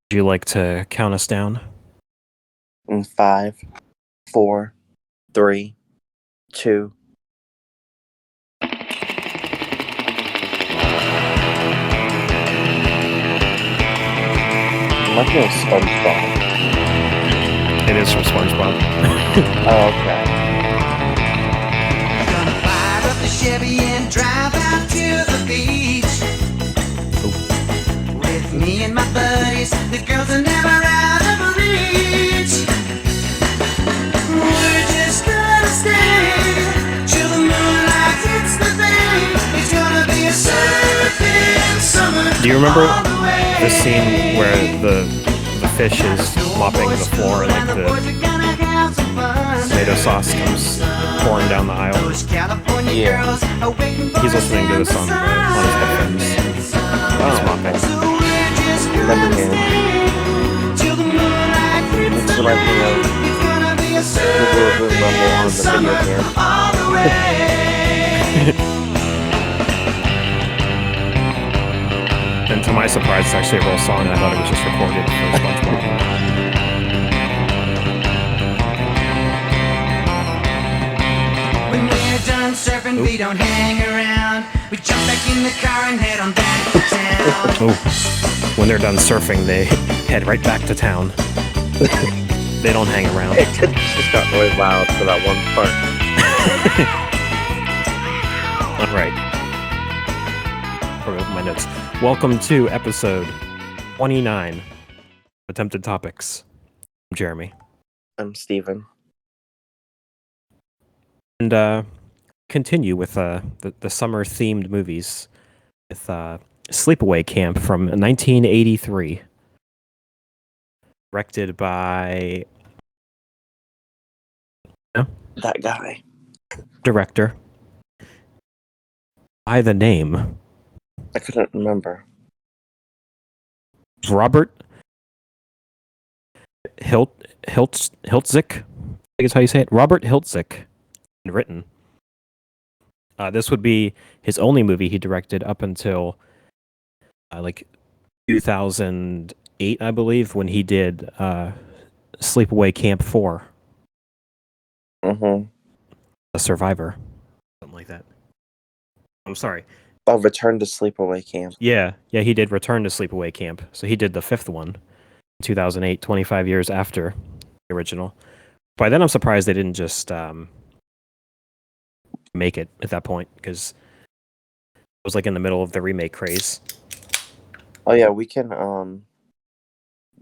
Would you like to count us down? In 5, 4, 3, 2. Reminds me of SpongeBob. It is from SpongeBob. Oh, okay. Gonna fire up the Chevy and drive out to the beach. With me and my buddies, the girls are never out of reach. We're just gonna stay till the moonlight hits the bay. It's gonna be a surfing summer. Do you remember the scene where the fish is mopping the floor and like the tomato sauce comes pouring down the aisle? Yeah. He's listening to this on his headphones. He's mopping. Remember him. This reminds me of people who rumble on the video game. And to my surprise, it's actually a real song. I thought it was just recorded for SpongeBob. When we're done surfing, we don't hang around. We jump back in the car and head on back to town. Oh, when they're done surfing, they head right back to town. They don't hang around. It just got really loud for that one part. All right. Open my notes. Welcome to episode 29, Attempted Topics. I'm Jeremy. I'm Steven. And continue with the summer-themed movies with Sleepaway Camp from 1983. Directed by... That guy. Director. By the name... I couldn't remember. Robert Hiltzik, I think is how you say it. Robert Hiltzik, written. This would be his only movie he directed up until like 2008, I believe, when he did Sleepaway Camp 4. Mm-hmm. A Survivor, something like that. I'm sorry. Oh, Return to Sleepaway Camp. Yeah, he did Return to Sleepaway Camp. So he did the fifth one in 2008, 25 years after the original. By then, I'm surprised they didn't just make it at that point, because it was like in the middle of the remake craze. Oh yeah, we can.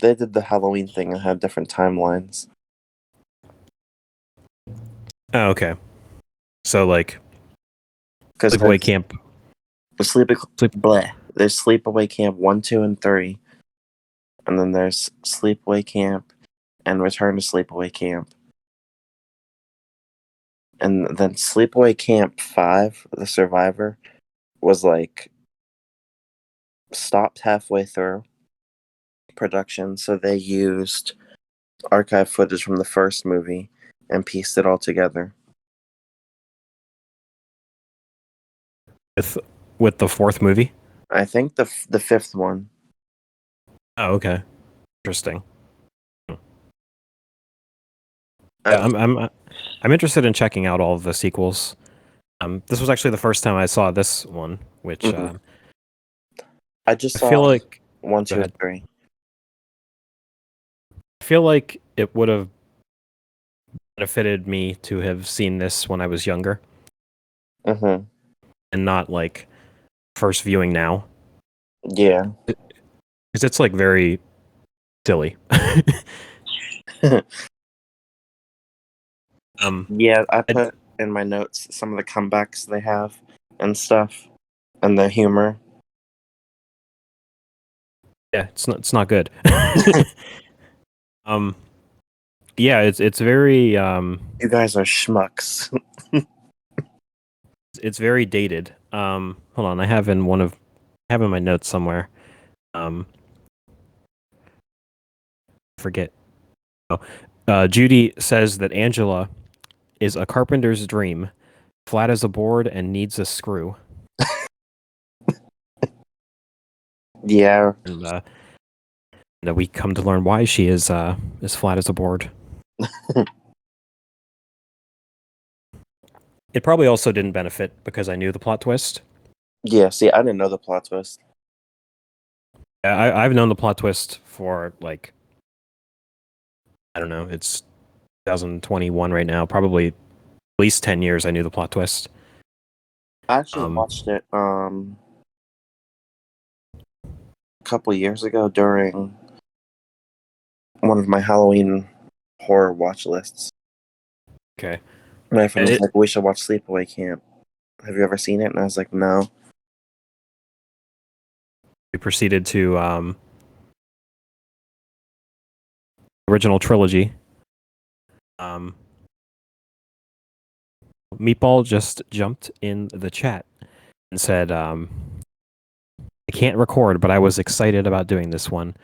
They did the Halloween thing and had different timelines. Oh, okay. So like, Because Sleepaway Camp. There's Sleepaway Camp 1, 2, and 3, and then there's Sleepaway Camp and Return to Sleepaway Camp, and then Sleepaway Camp 5, The Survivor, was like stopped halfway through production, so they used archive footage from the first movie and pieced it all together. With the fourth movie? I think the fifth one. Oh, okay. Interesting. I'm interested in checking out all of the sequels. This was actually the first time I saw this one, which I just saw feel like 1, 2, and 3. I feel like it would have benefited me to have seen this when I was younger, Mm-hmm. and not like first viewing now. Yeah. Because it's like very silly. Yeah, I put in my notes some of the comebacks they have and stuff, and the humor. Yeah, it's not good. Yeah, it's very You guys are schmucks. it's very dated. Hold on, I have in my notes somewhere. Forget. Oh. Judy says that Angela is a carpenter's dream, flat as a board and needs a screw. Yeah. And And we come to learn why she is as flat as a board. It probably also didn't benefit because I knew the plot twist. Yeah, see, I didn't know the plot twist. I've known the plot twist for like, I don't know, it's 2021 right now. Probably at least 10 years I knew the plot twist. I actually watched it a couple years ago during one of my Halloween horror watch lists. Okay. My friend was like, "We should watch Sleepaway Camp. Have you ever seen it?" And I was like, "No." We proceeded to original trilogy. Meatball just jumped in the chat and said, I can't record, but I was excited about doing this one.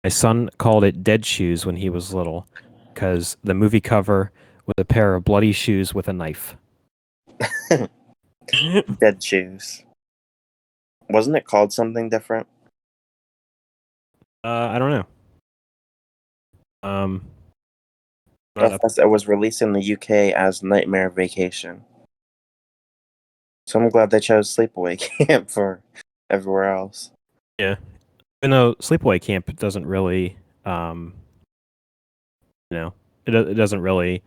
My son called it Dead Shoes when he was little because the movie cover was a pair of bloody shoes with a knife. Dead Shoes. Wasn't it called something different? I don't know. It was released in the UK as Nightmare Vacation. So I'm glad they chose Sleepaway Camp for everywhere else. Yeah. Even though Sleepaway Camp doesn't really, it doesn't really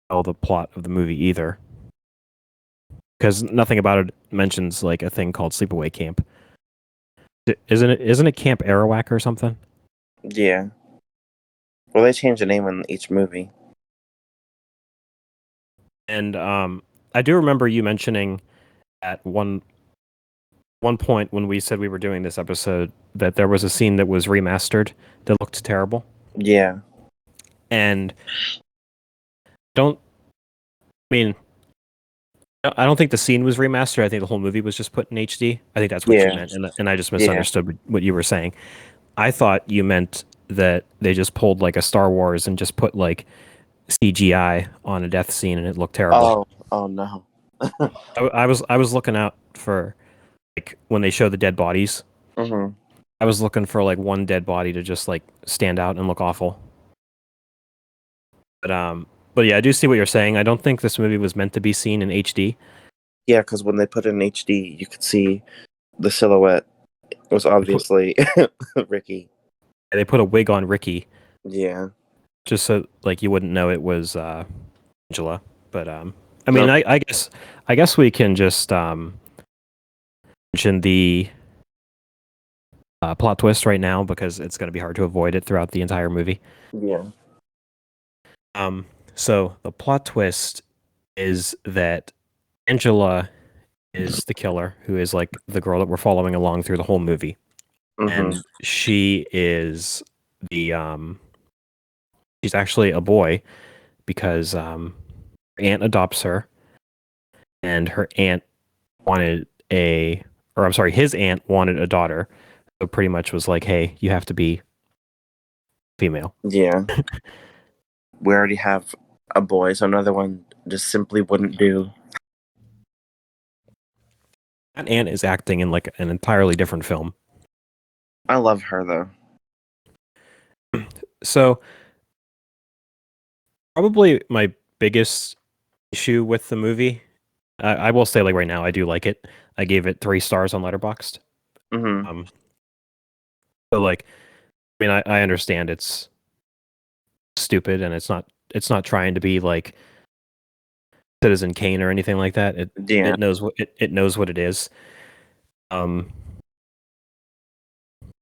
tell the plot of the movie either. Because nothing about it mentions like a thing called Sleepaway Camp. Isn't it Camp Arawak or something? Yeah. Well, they change the name in each movie. And I do remember you mentioning at one point when we said we were doing this episode that there was a scene that was remastered that looked terrible. Yeah. And I don't think the scene was remastered. I think the whole movie was just put in HD. I think that's what you meant, and I just misunderstood what you were saying. I thought you meant that they just pulled like a Star Wars and just put like CGI on a death scene and it looked terrible. Oh no. I was looking out for like when they show the dead bodies. Mm-hmm. I was looking for like one dead body to just like stand out and look awful. But yeah, I do see what you're saying. I don't think this movie was meant to be seen in HD. Yeah, because when they put it in HD, you could see the silhouette. It was obviously Ricky. They put a wig on Ricky. Yeah. Just so like you wouldn't know it was Angela. But I mean, No. I guess we can just mention the plot twist right now because it's going to be hard to avoid it throughout the entire movie. Yeah. So the plot twist is that Angela is the killer, who is like the girl that we're following along through the whole movie, and she is the she's actually a boy because her aunt adopts her, and her aunt his aunt wanted a daughter, so pretty much was like, hey, you have to be female. Yeah. We already have a boy, so another one just simply wouldn't do. That aunt is acting in like an entirely different film. I love her though. So probably my biggest issue with the movie, I will say like right now, I do like it. I gave it 3 stars on Letterboxd. Mm-hmm. So like, I mean, I understand it's stupid and it's not trying to be like Citizen Kane or anything like that. It knows what it knows what it is.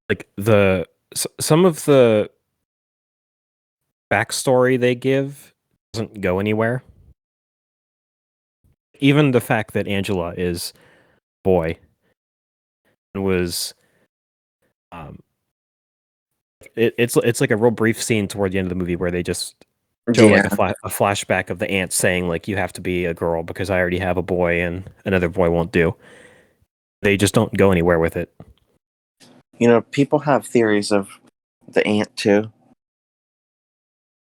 Like some of the backstory they give doesn't go anywhere. Even the fact that Angela is boy and was it's like a real brief scene toward the end of the movie where they just show like a flashback of the aunt saying like you have to be a girl because I already have a boy and another boy won't do. They just don't go anywhere with it. You know, people have theories of the aunt too.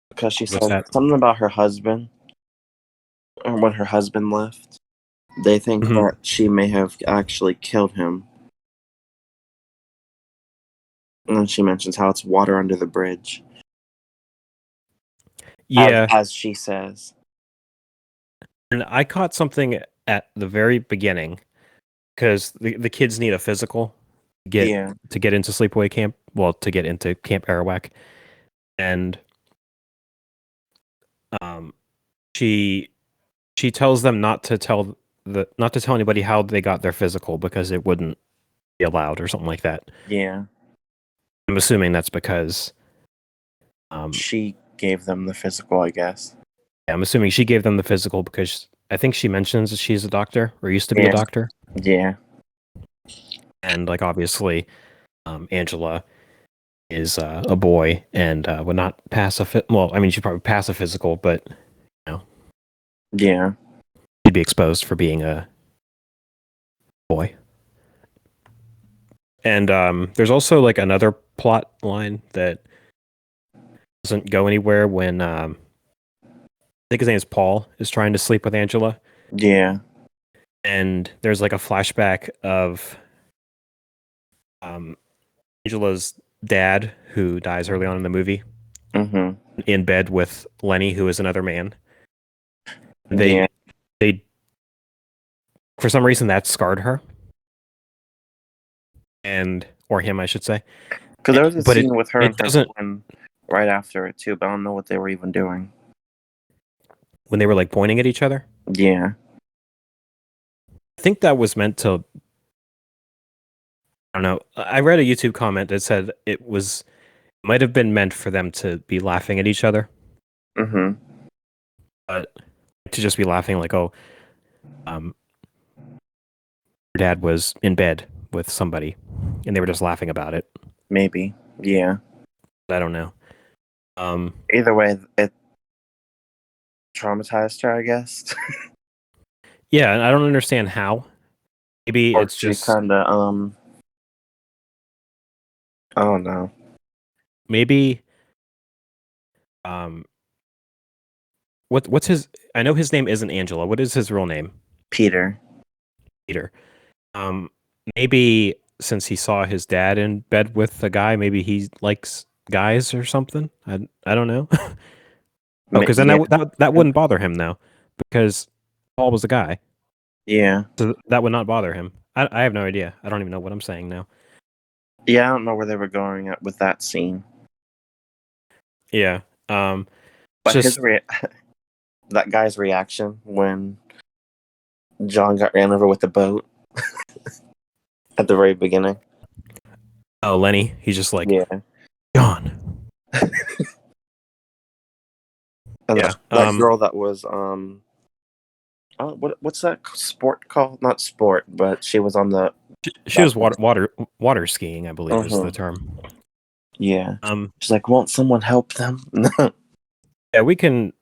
Because she said something about her husband. Or when her husband left. They think that she may have actually killed him. And she mentions how it's water under the bridge. Yeah, as she says. and I caught something at the very beginning because the kids need a physical to get into sleepaway camp. Well, to get into Camp Arawak, and she tells them not to tell anybody how they got their physical because it wouldn't be allowed or something like that. Yeah. I'm assuming that's because she gave them the physical, I guess. Yeah, I'm assuming she gave them the physical because I think she mentions that she's a doctor or used to be a doctor. Yeah. And like obviously, Angela is a boy and would not pass well, I mean, she'd probably pass a physical, but you know, yeah, she'd be exposed for being a boy. And there's also like another plot line that doesn't go anywhere when I think his name is Paul is trying to sleep with Angela. Yeah. And there's like a flashback of Angela's dad, who dies early on in the movie, in bed with Lenny, who is another man. They for some reason that scarred her, or him, I should say. Because there was a scene with her and her husband right after it too, but I don't know what they were even doing. When they were like pointing at each other. Yeah. I think that was meant to. I don't know. I read a YouTube comment that said it might have been meant for them to be laughing at each other. But to just be laughing like, oh, your dad was in bed with somebody, and they were just laughing about it. Maybe. Yeah. I don't know. Either way, it traumatized her, I guess. Yeah, and I don't understand how. Maybe or it's just kind of I don't know. Maybe what's his? I know his name isn't Angela. What is his real name? Peter. Maybe since he saw his dad in bed with a guy, maybe he likes guys or something. I don't know. Because then that wouldn't bother him now, because Paul was a guy. Yeah. So that would not bother him. I have no idea. I don't even know what I'm saying now. Yeah, I don't know where they were going at with that scene. Yeah. But that guy's reaction when John got ran over with the boat at the very beginning. Oh, Lenny. He's just like, yeah, John. And that girl that was what's that sport called? Not sport, but she was on the. She was water skiing, I believe is the term. Yeah. She's like, won't someone help them? Yeah, we could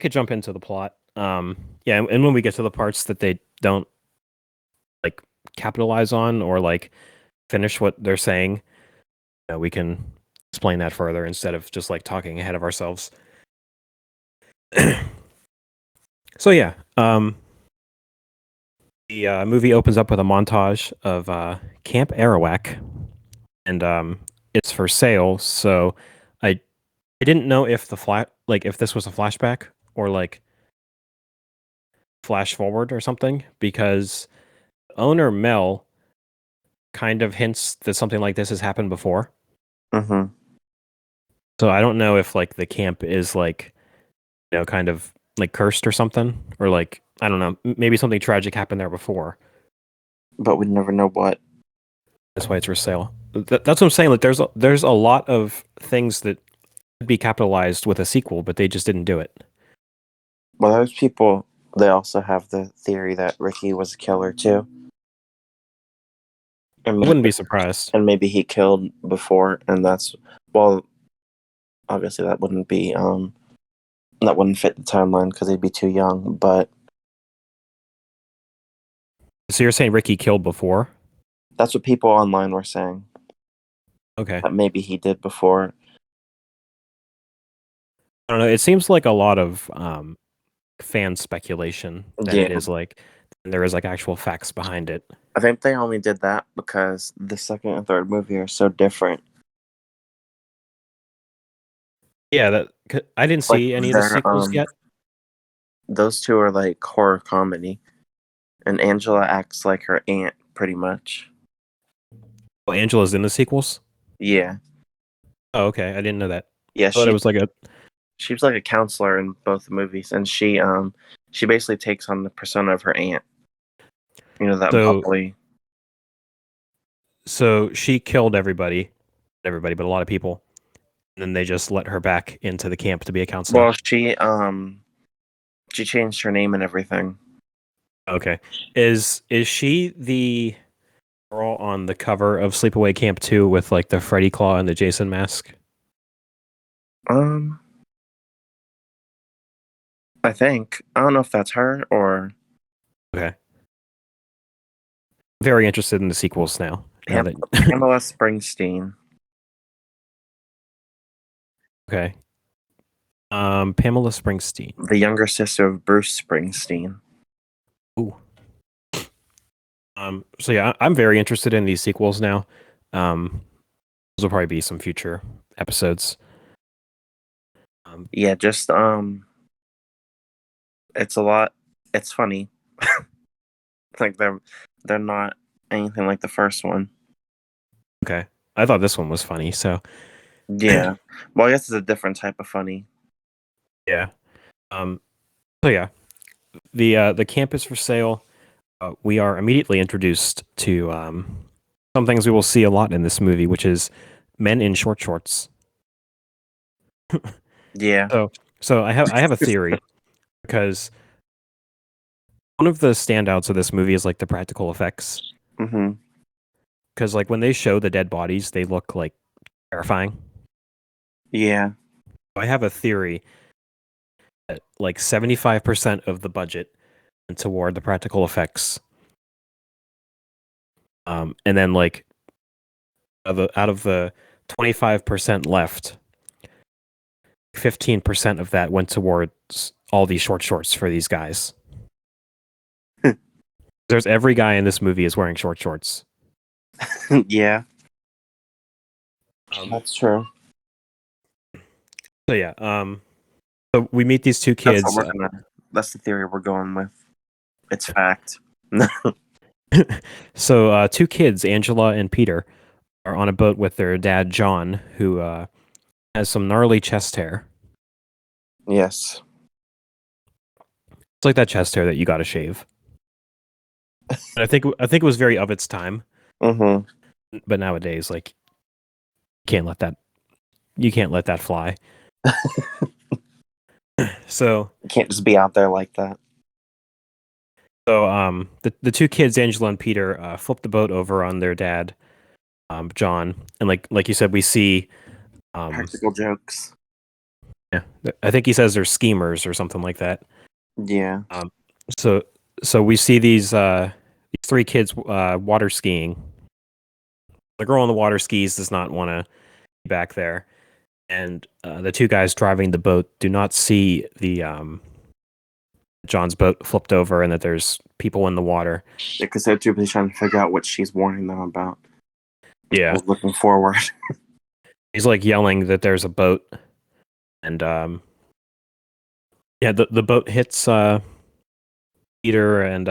jump into the plot. Yeah, and when we get to the parts that they don't like capitalize on or like finish what they're saying, we can explain that further instead of just like talking ahead of ourselves. So yeah, the movie opens up with a montage of Camp Arawak, and it's for sale. So I didn't know if if this was a flashback or like flash forward or something, because owner Mel kind of hints that something like this has happened before. So I don't know if like the camp is like, kind of like cursed or something, or like, I don't know, maybe something tragic happened there before. But we never know what. That's why it's for sale. That's what I'm saying. Like there's a lot of things that could be capitalized with a sequel, but they just didn't do it. Well, those people, they also have the theory that Ricky was a killer too. I wouldn't be surprised. And maybe he killed before, and that's, well, obviously that wouldn't be that wouldn't fit the timeline because he'd be too young, but. So you're saying Ricky killed before? That's what people online were saying. Okay. That maybe he did before. I don't know. It seems like a lot of fan speculation than it is like there is like actual facts behind it. I think they only did that because the second and third movie are so different Yeah, I didn't Like see any of the sequels yet. those two are like horror comedy, and Angela acts like her aunt pretty much. Oh, Angela's in the sequels? Yeah, Oh, okay. I didn't know that. yeah. I thought it was like a She was like a counselor in both movies, and she basically takes on the persona of her aunt. You know, that so bubbly. so she killed everybody, but a lot of people. And then they just let her back into the camp to be a counselor. Well, she changed her name and everything. Okay. Is she the girl on the cover of Sleepaway Camp 2 with like the Freddy claw and the Jason mask? Um, I think I don't know if that's her or Okay. Very interested in the sequels now. Pamela Springsteen. Okay. Pamela Springsteen. The younger sister of Bruce Springsteen. Ooh. So yeah, I'm very interested in these sequels now. Those will probably be some future episodes. Yeah, just it's a lot. It's funny. Like they're not anything like the first one. Okay. I thought this one was funny, so Yeah. Well, I guess it's a different type of funny. yeah. So yeah, the camp is for sale. We are immediately introduced to some things we will see a lot in this movie, which is men in short shorts. Yeah. So I have a theory because one of the standouts of this movie is like the practical effects. Mm-hmm. Because like when they show the dead bodies, they look like terrifying. Yeah. I have a theory that like 75% of the budget went toward the practical effects. And then like out of the 25% left, 15% of that went towards all these short shorts for these guys. There's every guy in this movie is wearing short shorts. Yeah. That's true. So yeah, so we meet these two kids. That's the theory we're going with. It's fact. So two kids, Angela and Peter, are on a boat with their dad John, who has some gnarly chest hair. Yes. It's like that chest hair that you got to shave. And I think it was very of its time. Mm-hmm. But nowadays, like, you can't let that fly. So You can't just be out there like that. So the two kids, Angela and Peter, flip the boat over on their dad, John, and like you said, we see Practical jokes. yeah, I think he says they're schemers or something like that. Yeah. So we see these three kids water skiing. The girl on the water skis does not want to be back there, and the two guys driving the boat do not see the John's boat flipped over and that there's people in the water. Because they're too busy trying to figure out what she's warning them about. Yeah. I was looking forward. He's like yelling that there's a boat, and yeah, the boat hits Peter and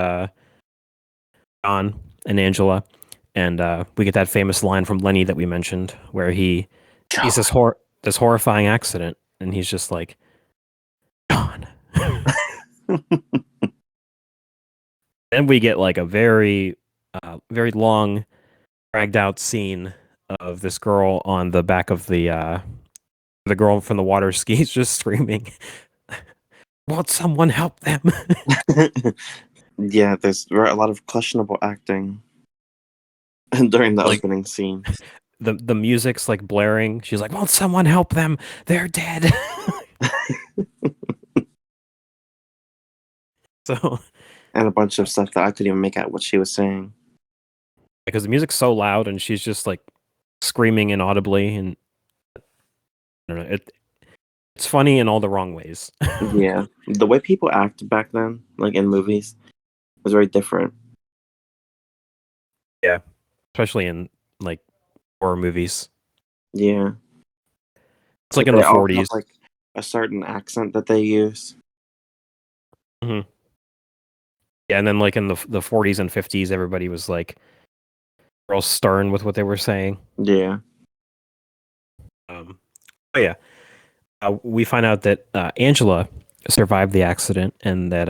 John and Angela, and we get that famous line from Lenny that we mentioned, where he sees this horrifying accident, and he's just like, John. Then we get like a very long, dragged out scene of this girl on the back of the girl from the water skis just screaming, "Won't someone help them?" Yeah, there's a lot of questionable acting during the opening scene. The music's like blaring. She's like, "Won't someone help them? They're dead." So, and a bunch of stuff that I couldn't even make out what she was saying. Because the music's so loud and she's just like screaming inaudibly, and I don't know, it's funny in all the wrong ways. Yeah, the way people act back then, like in movies, was very different. Yeah, especially in like horror movies. Yeah. It's like in they the all 40s. have like a certain accent that they use. Yeah, and then like in the 40s and 50s, everybody was like real stern with what they were saying. Yeah. Oh yeah, we find out that Angela survived the accident and that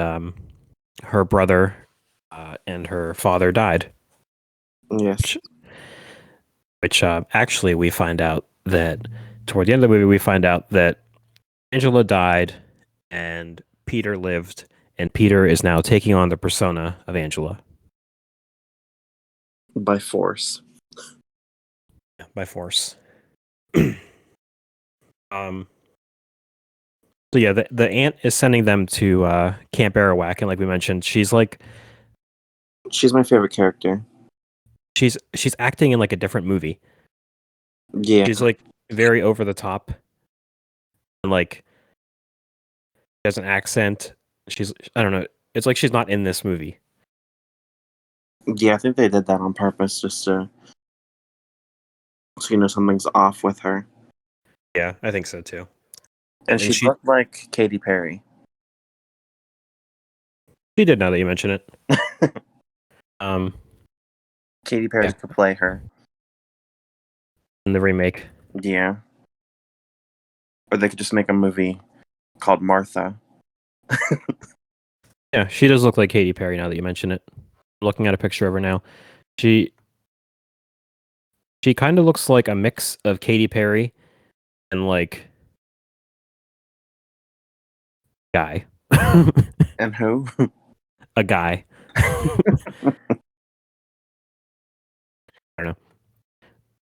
her brother and her father died. Yes. Which actually we find out that toward the end of the movie, we find out that Angela died and Peter lived, and Peter is now taking on the persona of Angela. By force. By force. So yeah, the aunt is sending them to Camp Arawak, and like we mentioned, she's my favorite character. She's acting in like a different movie. Yeah. She's like very over the top, and like has an accent. I don't know. It's like she's not in this movie. Yeah, I think they did that on purpose, just so something's off with her. Yeah, I think so too. And she looked like Katy Perry. She did, now that you mention it. Katy Perry could play her in the remake. Yeah. Or they could just make a movie called Martha. Yeah, she does look like Katy Perry now that you mention it. I'm looking at a picture of her now. She kind of looks like a mix of Katy Perry and like guy. And who? A guy. I don't know.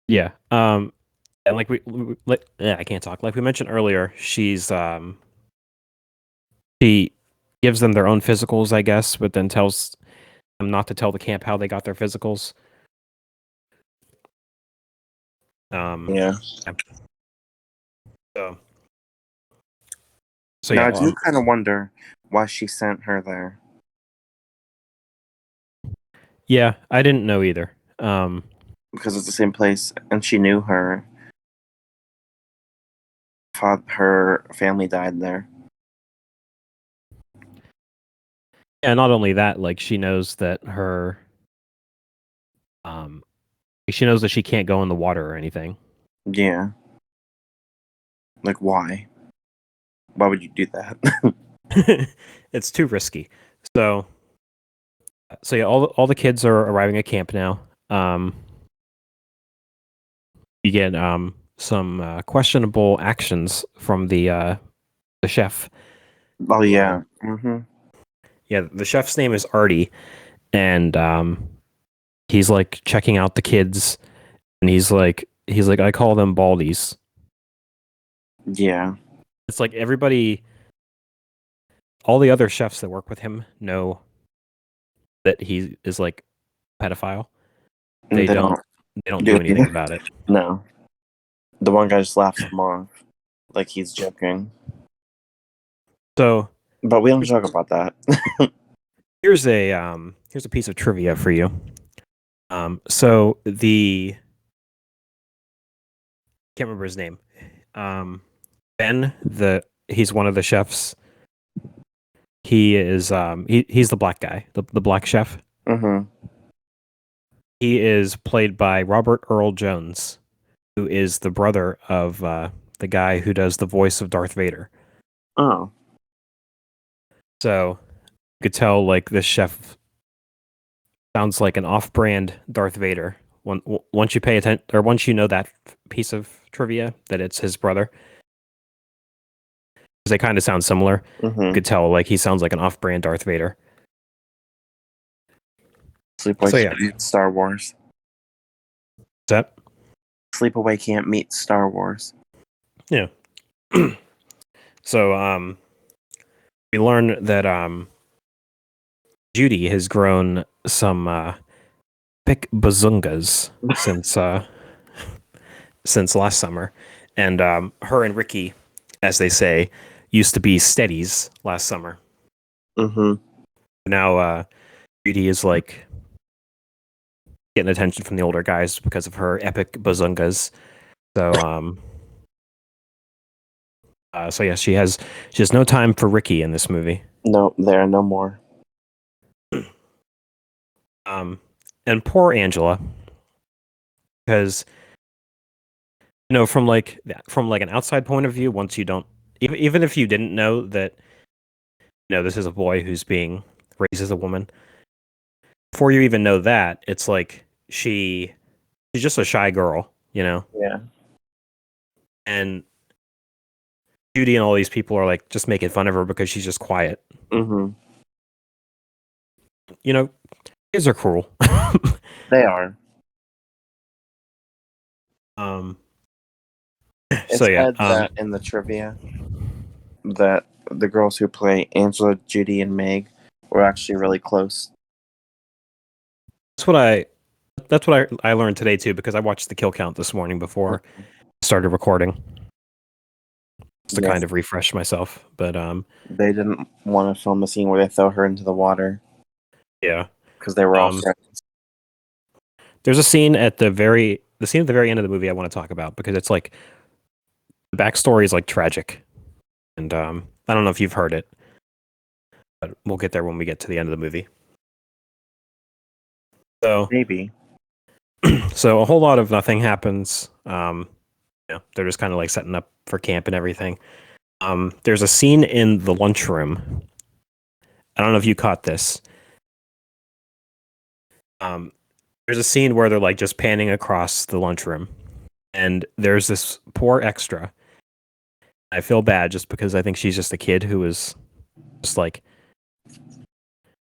Yeah. And like I can't talk. Like we mentioned earlier, she gives them their own physicals, I guess, but then tells them not to tell the camp how they got their physicals. Yeah. So now, yeah, I do kind of wonder why she sent her there. Yeah, I didn't know either. Because it's the same place, and she knew her family died there. And not only that, like she knows that she knows that she can't go in the water or anything. Yeah. Like, why? Why would you do that? It's too risky. So yeah, all the kids are arriving at camp now. You get some questionable actions from the chef. Oh yeah. Mm-hmm. Yeah, the chef's name is Artie, and he's like checking out the kids, and he's like I call them baldies. Yeah. It's like everybody, all the other chefs that work with him know that he is like a pedophile. They don't do anything about it. No. The one guy just laughs him off, like he's joking. So, but we don't talk about that. here's a piece of trivia for you. So can't remember his name. Ben, he's one of the chefs. He is he's the black guy, the black chef. Mm-hmm. He is played by Robert Earl Jones, who is the brother of the guy who does the voice of Darth Vader. Oh. So you could tell like this chef sounds like an off-brand Darth Vader. Once you pay attention, or once you know that piece of trivia that it's his brother, because they kind of sound similar. Mm-hmm. You could tell like he sounds like an off-brand Darth Vader. Sleepaway can't meet Star Wars. What's that? Sleepaway can't meet Star Wars. Yeah. So we learn that Judy has grown some pick bazungas since last summer, and her and Ricky, as they say, used to be steadies last summer. Mm-hmm. Now Judy is like getting attention from the older guys because of her epic bazungas. So So yeah, she has no time for Ricky in this movie. No, there are no more. And poor Angela, because from an outside point of view, once you don't even if you didn't know that this is a boy who's being raised as a woman, before you even know that, it's like she's just a shy girl, Yeah. and Judy and all these people are like just making fun of her because she's just quiet. Mm-hmm. Kids are cruel. They are. It So yeah, said that in the trivia that the girls who play Angela, Judy, and Meg were actually really close. that's what I learned today too, because I watched the kill count this morning before I started recording, just to kind of refresh myself. But they didn't want to film a scene where they throw her into the water. Yeah, because they were all friends. There's a scene at the very end of the movie I want to talk about, because it's like the backstory is like tragic, and I don't know if you've heard it, but we'll get there when we get to the end of the movie. So Maybe. So a whole lot of nothing happens. They're just kind of like setting up for camp and everything. There's a scene in the lunchroom. I don't know if you caught this. There's a scene where they're like just panning across the lunchroom, and there's this poor extra. I feel bad just because I think she's just a kid who was just like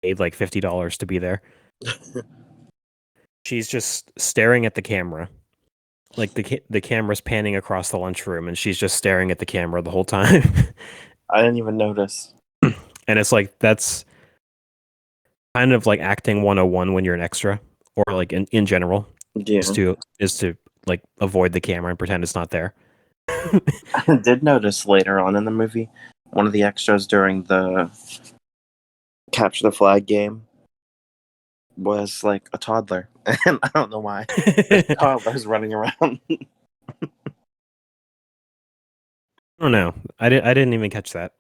paid like $50 to be there. She's just staring at the camera. Like the camera's panning across the lunchroom, and she's just staring at the camera the whole time. I didn't even notice. And it's like, that's kind of like acting 101 when you're an extra, or like in general, Yeah. is to like avoid the camera and pretend it's not there. I did notice later on in the movie, one of the extras during the capture the flag game was like a toddler, and I don't know why. The toddler's running around. I don't know. I didn't even catch that.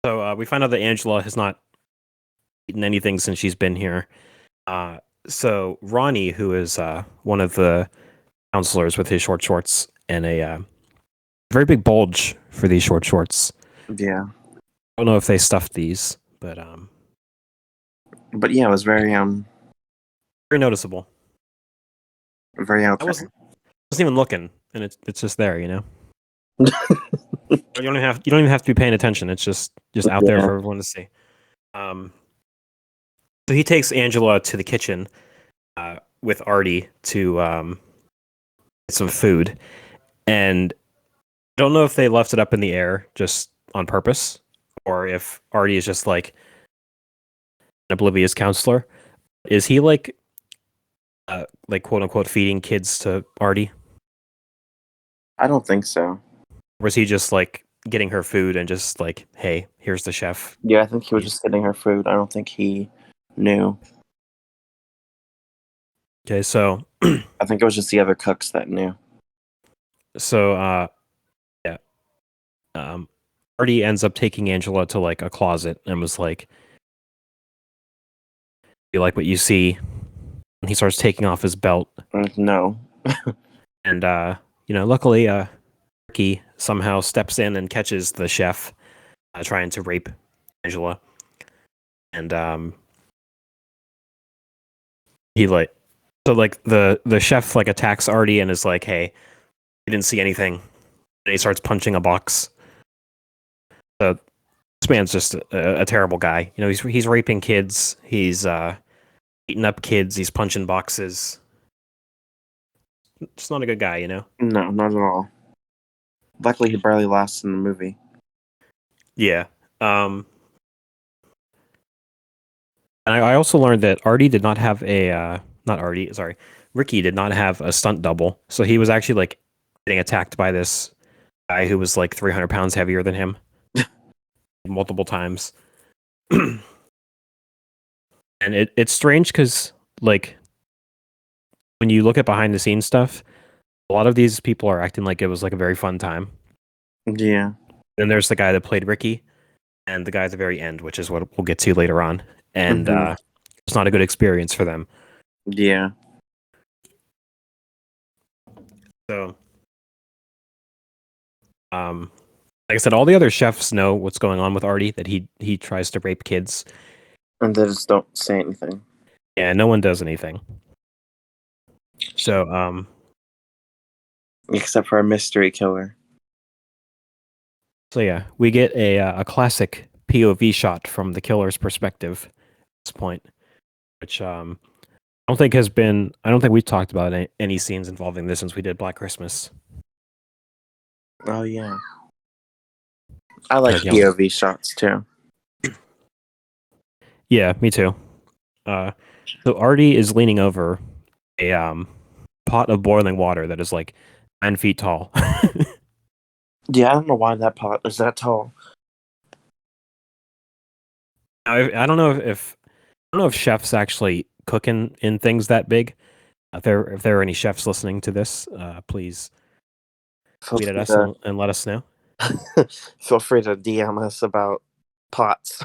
So we find out that Angela has not eaten anything since she's been here. So Ronnie, who is one of the counselors with his short shorts and a very big bulge for these short shorts. Yeah. I don't know if they stuffed these, but yeah, it was very very noticeable. Very out I there. wasn't even looking, and it's just there, You don't even have to be paying attention. It's just out there for everyone to see. So he takes Angela to the kitchen with Artie to get some food, and I don't know if they left it up in the air just on purpose, or if Artie is just like an oblivious counselor. Is he like quote unquote feeding kids to Artie? I don't think so. Or is he just like getting her food and just like, hey, here's the chef? Yeah, I think he was just getting her food. I don't think he knew. Okay, so I think it was just the other cooks that knew. So yeah. Artie ends up taking Angela to like a closet and was like, you like what you see? And he starts taking off his belt. No. And luckily Ricky somehow steps in and catches the chef trying to rape Angela. And he the chef like attacks Artie and is like, hey, he didn't see anything. And he starts punching a box. So this man's just a terrible guy. He's raping kids. He's beating up kids. He's punching boxes. Just not a good guy, No, not at all. Luckily, he barely lasts in the movie. Yeah. And I also learned that Artie did not have Ricky did not have a stunt double. So he was actually like getting attacked by this guy who was like 300 pounds heavier than him multiple times. And it's strange because like when you look at behind the scenes stuff, A lot of these people are acting like it was like a very fun time. Yeah. Then there's the guy that played Ricky, and the guy at the very end, which is what we'll get to later on. And Mhm. it's not a good experience for them. Yeah. So, like I said, all the other chefs know what's going on with Artie. That he tries to rape kids. And they just don't say anything. Yeah, no one does anything. So, Except for a mystery killer. so yeah, we get a classic POV shot from the killer's perspective at this point, which I don't think has been. I don't think we've talked about any scenes involving this since we did Black Christmas. Oh, yeah. I like But, you know, POV shots, too. yeah, me too. So Artie is leaning over a pot of boiling water that is like 9 feet tall. Yeah, I don't know why that pot is that tall. I don't know if I don't know if chefs actually cook in things that big. If there are any chefs listening to this, please Feel tweet at free us to, and let us know. feel free to DM us about pots.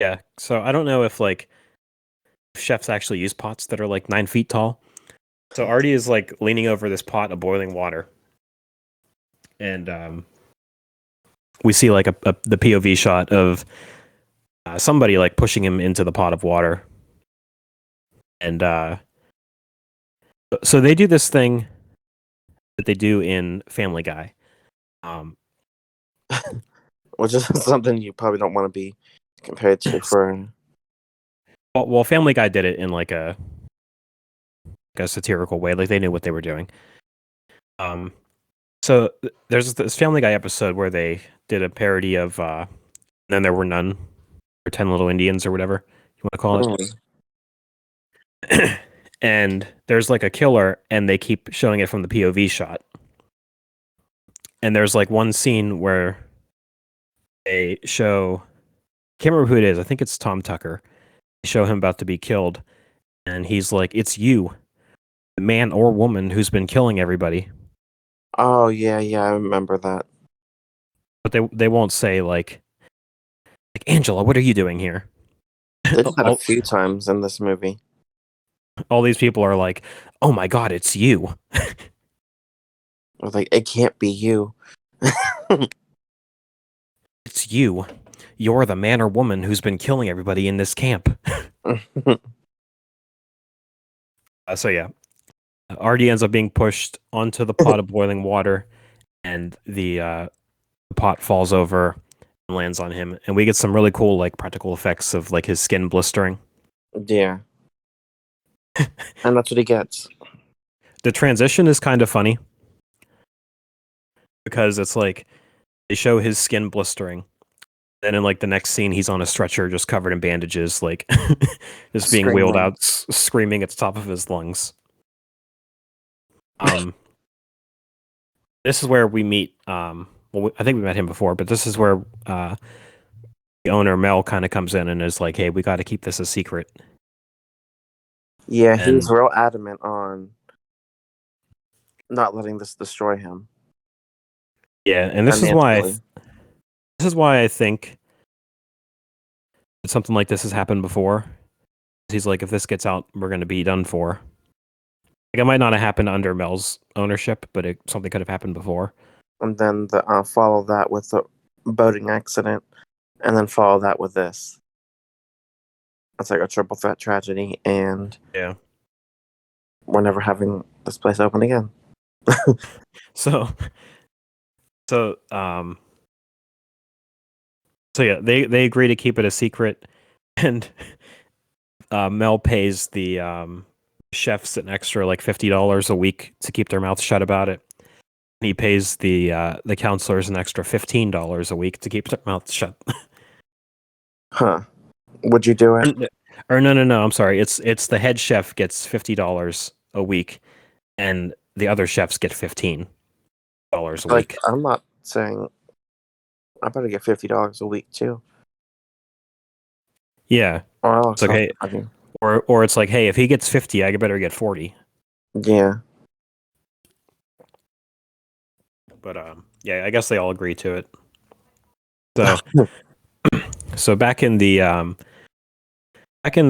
Yeah. So I don't know if like chefs actually use pots that are like 9 feet tall. So Artie is like leaning over this pot of boiling water, and we see like the POV shot of somebody like pushing him into the pot of water, and so they do this thing that they do in Family Guy. Which is something you probably don't want to be compared to for. Well, Family Guy did it in like a satirical way, like they knew what they were doing. So there's this Family Guy episode where they did a parody of Then There Were None, or 10 Little Indians, or whatever you want to call it. And there's like a killer, and they keep showing it from the POV shot. And there's like one scene where they show, I can't remember who it is. I think it's Tom Tucker. They show him about to be killed, and he's like, "It's you, man or woman, who's been killing everybody." Oh, yeah, I remember that. But they won't say like Angela, what are you doing here? They did that a all, few times in this movie. all these people are like, "Oh my god, it's you." I was like, it can't be you. It's you. You're the man or woman who's been killing everybody in this camp. So yeah, Artie ends up being pushed onto the pot of boiling water, and the pot falls over and lands on him, and we get some really cool like practical effects of like his skin blistering. Yeah. And that's what he gets. The transition is kind of funny because it's like they show his skin blistering. Then in like the next scene, he's on a stretcher, just covered in bandages, like just being wheeled Screaming. out, screaming at the top of his lungs. This is where we meet. Well, I think we met him before, but this is where the owner Mel kind of comes in and is like, "Hey, we got to keep this a secret." Yeah, he was And real adamant on not letting this destroy him. yeah, and this is why I think that something like this has happened before. He's like, if this gets out, we're going to be done for. Like, it might not have happened under Mel's ownership, but something could have happened before. And then follow that with the boating accident, and then follow that with this. It's like a triple threat tragedy, and Yeah. we're never having this place open again. So yeah, they agree to keep it a secret, and Mel pays the chefs an extra like $50 a week to keep their mouths shut about it. And he pays the counselors an extra $15 a week to keep their mouths shut. Huh. Would you do it? Or no, I'm sorry. It's the head chef gets $50 a week, and the other chefs get $15 a Like, week. I'm not saying I better get $50 a week too. Yeah. Or else It's like, hey, or it's like, hey, if he gets 50, I better get 40. Yeah. But yeah, I guess they all agree to it. So back in the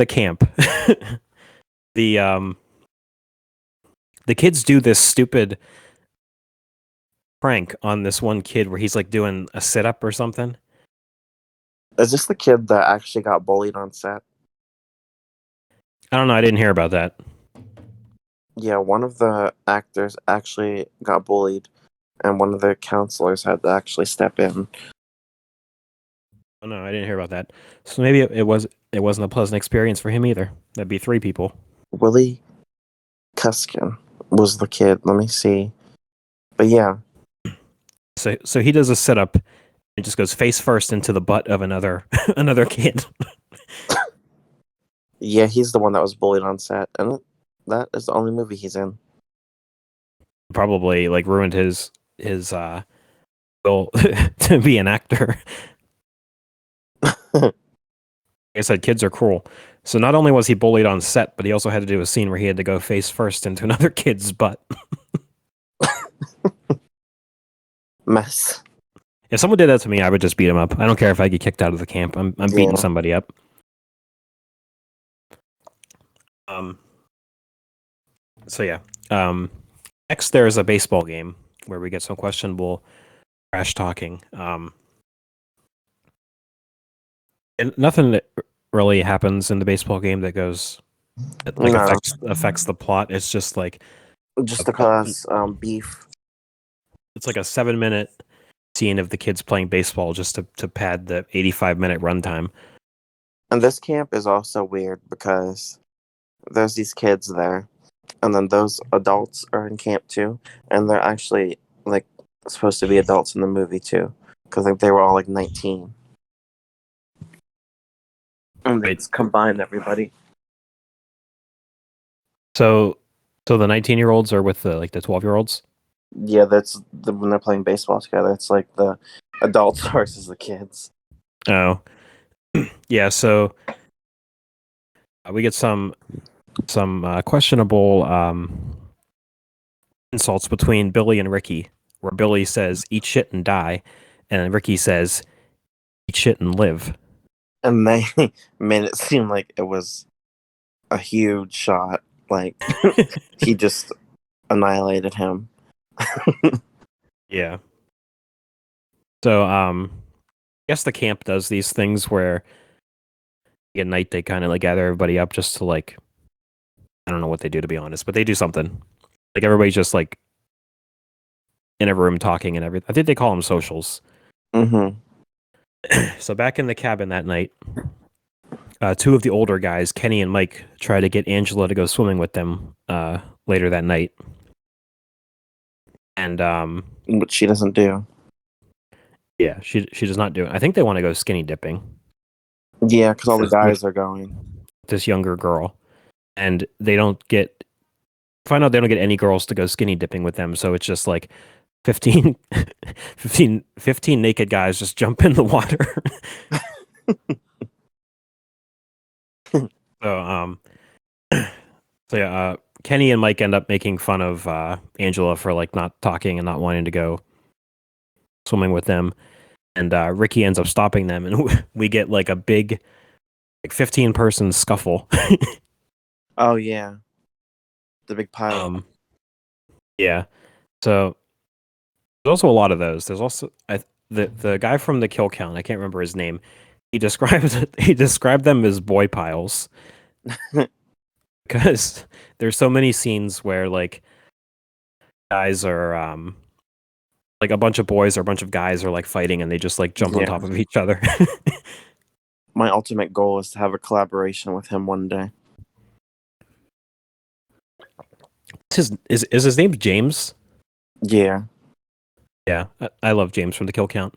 camp, the the kids do this stupid prank on this one kid where he's like doing a sit up or something. Is this the kid that actually got bullied on set? I don't know. I didn't hear about that. Yeah, one of the actors actually got bullied, and one of the counselors had to actually step in. Oh no, I didn't hear about that. So maybe it wasn't a pleasant experience for him either. That'd be 3 people. Willie Cuskin was the kid. Let me see. But yeah, So he does a sit up and just goes face first into the butt of another another kid. yeah, he's the one that was bullied on set, and that is the only movie he's in. Probably like ruined his will to be an actor. Like I said, kids are cruel. So not only was he bullied on set, but he also had to do a scene where he had to go face first into another kid's butt. Mess. If someone did that to me, I would just beat him up. I don't care if I get kicked out of the camp. I'm beating Yeah. somebody up. So yeah. Next there's a baseball game where we get some questionable trash talking. And nothing that really happens in the baseball game that goes that like No. affects the plot. It's just like Just to cause beef. it's like a 7-minute scene of the kids playing baseball just to pad the 85-minute runtime. And this camp is also weird because there's these kids there, and then those adults are in camp too, and they're actually like supposed to be adults in the movie too, because like they were all like 19. And they just combined everybody. So the 19-year-olds are with the 12-year-olds? Yeah, that's when they're playing baseball together. It's like the adults versus the kids. Oh. Yeah, so we get some questionable insults between Billy and Ricky, where Billy says eat shit and die, and Ricky says eat shit and live. And they made it seem like it was a huge shot. Like he just annihilated him. Yeah. So I guess the camp does these things where at night they kind of like gather everybody up just to like, I don't know what they do to be honest, but they do something. Like everybody's just like in a room talking and everything. I think they call them socials. Mm-hmm. So back in the cabin that night, 2 of the older guys, Kenny and Mike, try to get Angela to go swimming with them later that night. And Which she doesn't do. yeah, she does not do it. I think they want to go skinny dipping. Yeah, because all the guys are going. This younger girl, and they don't find out they don't get any girls to go skinny dipping with them. So it's just like 15 naked guys just jump in the water. So yeah, Kenny and Mike end up making fun of Angela for like not talking and not wanting to go swimming with them, and Ricky ends up stopping them, and we get like a big, like 15-person scuffle. Oh yeah, the big pile. Yeah, so there's also a lot of those. There's also the guy from the kill count. I can't remember his name. He described them as boy piles. Because there's so many scenes where like guys are like a bunch of boys or a bunch of guys are like fighting and they just like jump on top of each other. My ultimate goal is to have a collaboration with him one day. Is his name James? Yeah. Yeah, I love James from the kill count.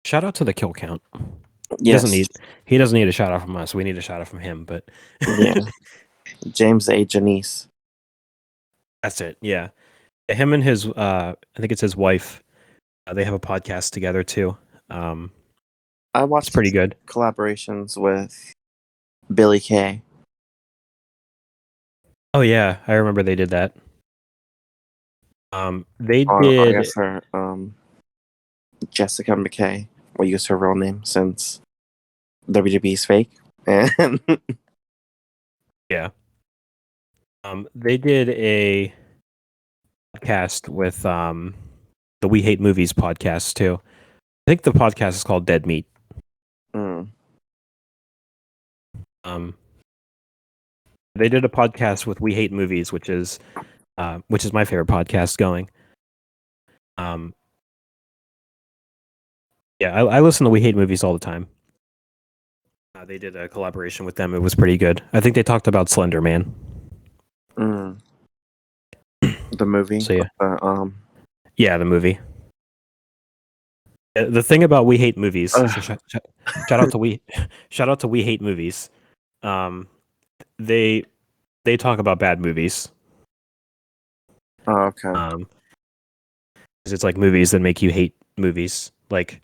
Shout out to the kill count. Yes. He doesn't need a shout out from us. We need a shout out from him, but yeah. James A. Janice. That's it. Yeah. Him and his I think it's his wife. They have a podcast together too. I watched it's pretty good. Collaborations with Billy Kay. Oh yeah, I remember they did that. They Or I did. guess her Jessica McKay will use her real name since WWE's fake. And Yeah. They did a podcast with the We Hate Movies podcast too. I think the podcast is called Dead Meat. mm, They did a podcast with We Hate Movies, which is my favorite podcast going. Yeah, I listen to We Hate Movies all the time. They did a collaboration with them. It was pretty good. I think they talked about Slender Man. mm, the movie. So yeah, Uh, yeah, the movie. The thing about We Hate Movies. Ugh. So shout out to shout out to We Hate Movies. They talk about bad movies. okay. 'Cause it's like movies that make you hate movies. Like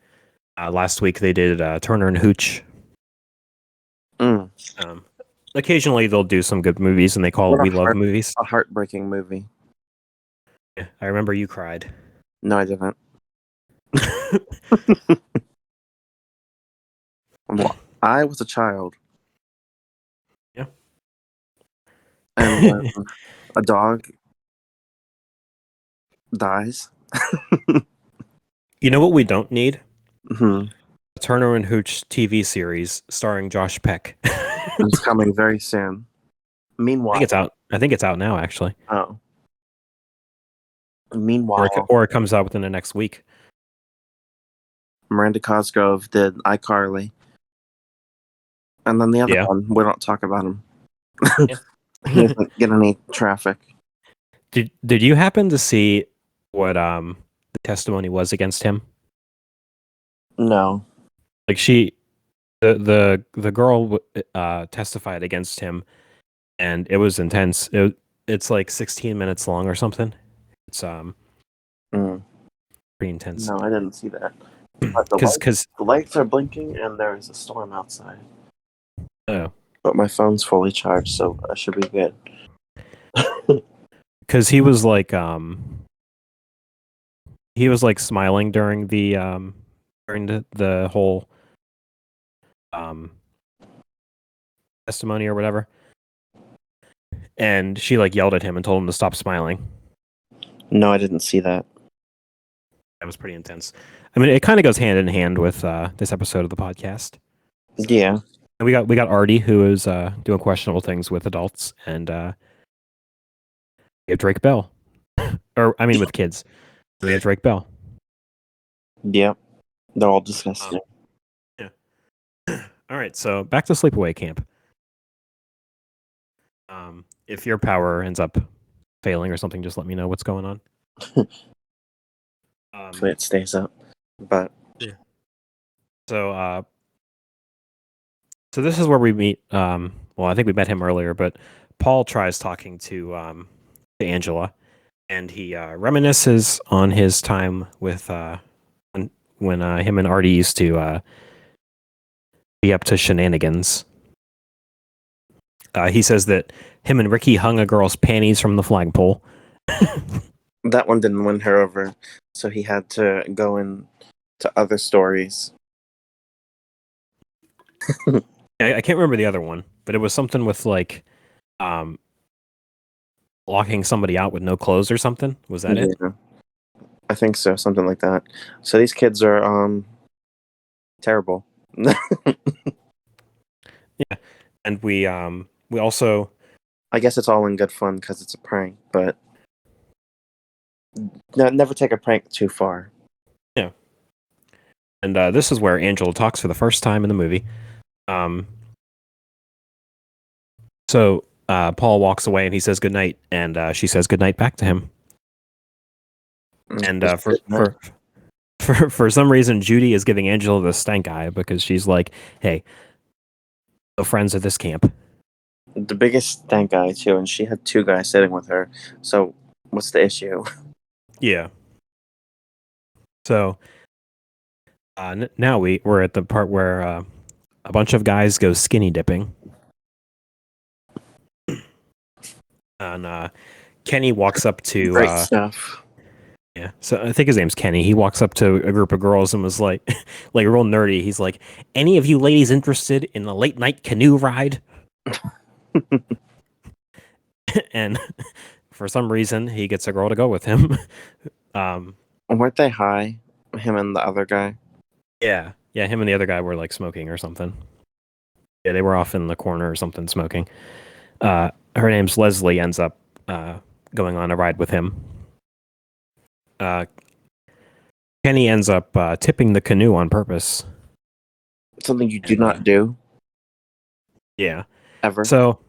last week they did Turner and Hooch. Mm. Occasionally they'll do some good movies, and they call it What a We Love Movies. A heartbreaking movie. Yeah, I remember you cried. No, I didn't. Well, I was a child. Yeah. And when a dog dies. You know what we don't need? Mhm. A Turner and Hooch TV series starring Josh Peck. It's coming very soon. I Meanwhile, think it's out. I think it's out now, actually. oh. Meanwhile, Or it comes out within the next week. Miranda Cosgrove did iCarly. And then the other one, we don't talk about him. Yeah. He doesn't get any traffic. Did you happen to see what the testimony was against him? No. Like the girl testified against him, and it was intense. It's like 16 minutes long or something. It's Mm. pretty intense. No, I didn't see that. But Because the lights are blinking and there is a storm outside. oh, But my phone's fully charged, so I should be good. because he was like smiling during the whole testimony or whatever, and she like yelled at him and told him to stop smiling. No, I didn't see that. That was pretty intense. I mean, it kind of goes hand in hand with this episode of the podcast. Yeah. And we got Artie, who is doing questionable things with adults, and we have Drake Bell, or I mean, with kids. We have Drake Bell. Yep. They're all disgusting. Yeah. All right, so back to Sleepaway Camp. If your power ends up failing or something, just let me know what's going on. Hopefully it stays up. But so this is where we meet. Well, I think we met him earlier, but Paul tries talking to Angela, and he reminisces on his time with when him and Artie used to be up to shenanigans. He says that him and Ricky hung a girl's panties from the flagpole. that one didn't win her over, so he had to go into other stories. I can't remember the other one, but it was something with like locking somebody out with no clothes or something. Was that it? I think so, something like that. So these kids are terrible. Yeah, and we also, I guess it's all in good fun because it's a prank, but never take a prank too far. Yeah. And this is where Angela talks for the first time in the movie. So Paul walks away and he says goodnight, and she says goodnight back to him. And for some reason, Judy is giving Angela the stank eye because she's like, "Hey, no friends at this camp." The biggest stank guy too, and she had two guys sitting with her. So what's the issue? Yeah. So now we're at the part where a bunch of guys go skinny dipping, and Kenny walks up to Great stuff. Yeah. So I think his name's Kenny. He walks up to a group of girls and was like, like real nerdy. He's like, "Any of you ladies interested in a late night canoe ride?" And for some reason, he gets a girl to go with him. Weren't they high? Him and the other guy. Yeah. Yeah. Him and the other guy were like smoking or something. Yeah, they were off in the corner or something smoking. Her name's Leslie. Ends up going on a ride with him. Kenny ends up tipping the canoe on purpose. Something you do not do Yeah. ever. So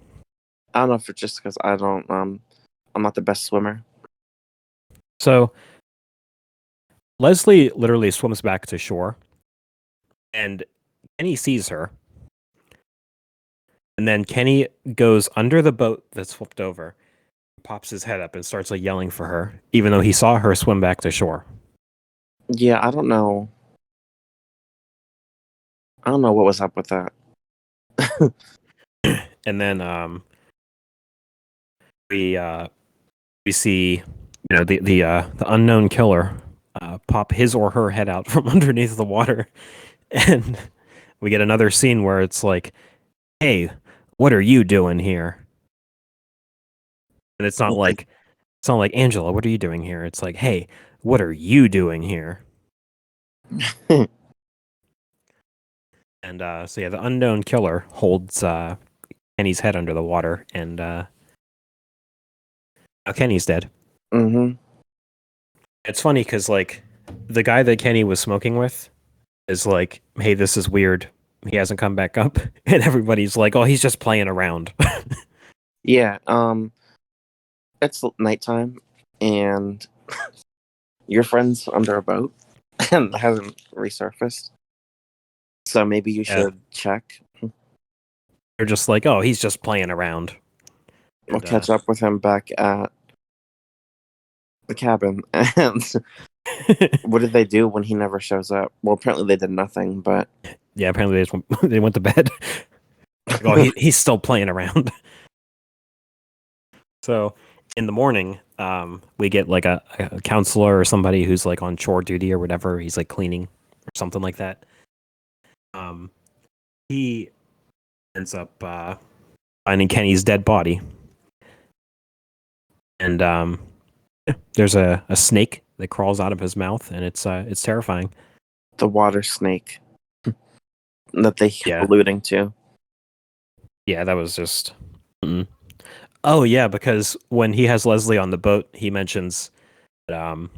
I don't know if it's just because I don't. I'm not the best swimmer. So Leslie literally swims back to shore, and Kenny sees her. And then Kenny goes under the boat that's flipped over, pops his head up, and starts like yelling for her, even though he saw her swim back to shore. Yeah, I don't know. I don't know what was up with that. And then we see the unknown killer pop his or her head out from underneath the water, and we get another scene where it's like, "Hey, what are you doing here?" And it's not like Angela, what are you doing here? It's like, hey, what are you doing here? And so yeah, the unknown killer holds Kenny's head under the water, and now Kenny's dead. Mm-hmm. It's funny because like the guy that Kenny was smoking with is like, hey, this is weird. He hasn't come back up, and everybody's like, oh, he's just playing around. Yeah. It's nighttime, and your friend's under a boat and hasn't resurfaced. So maybe you should check. They're just like, oh, he's just playing around. We'll catch up with him back at the cabin. And what did they do when he never shows up? Well, apparently they did nothing, but yeah, apparently they went to bed. Like, oh, he's still playing around. So in the morning, we get like a counselor or somebody who's like on chore duty or whatever. He's like cleaning or something like that. He ends up finding Kenny's dead body, and there's a snake that crawls out of his mouth, and it's terrifying. the water snake that they keep alluding to. Yeah, that was just. Oh yeah, because when he has Leslie on the boat, he mentions that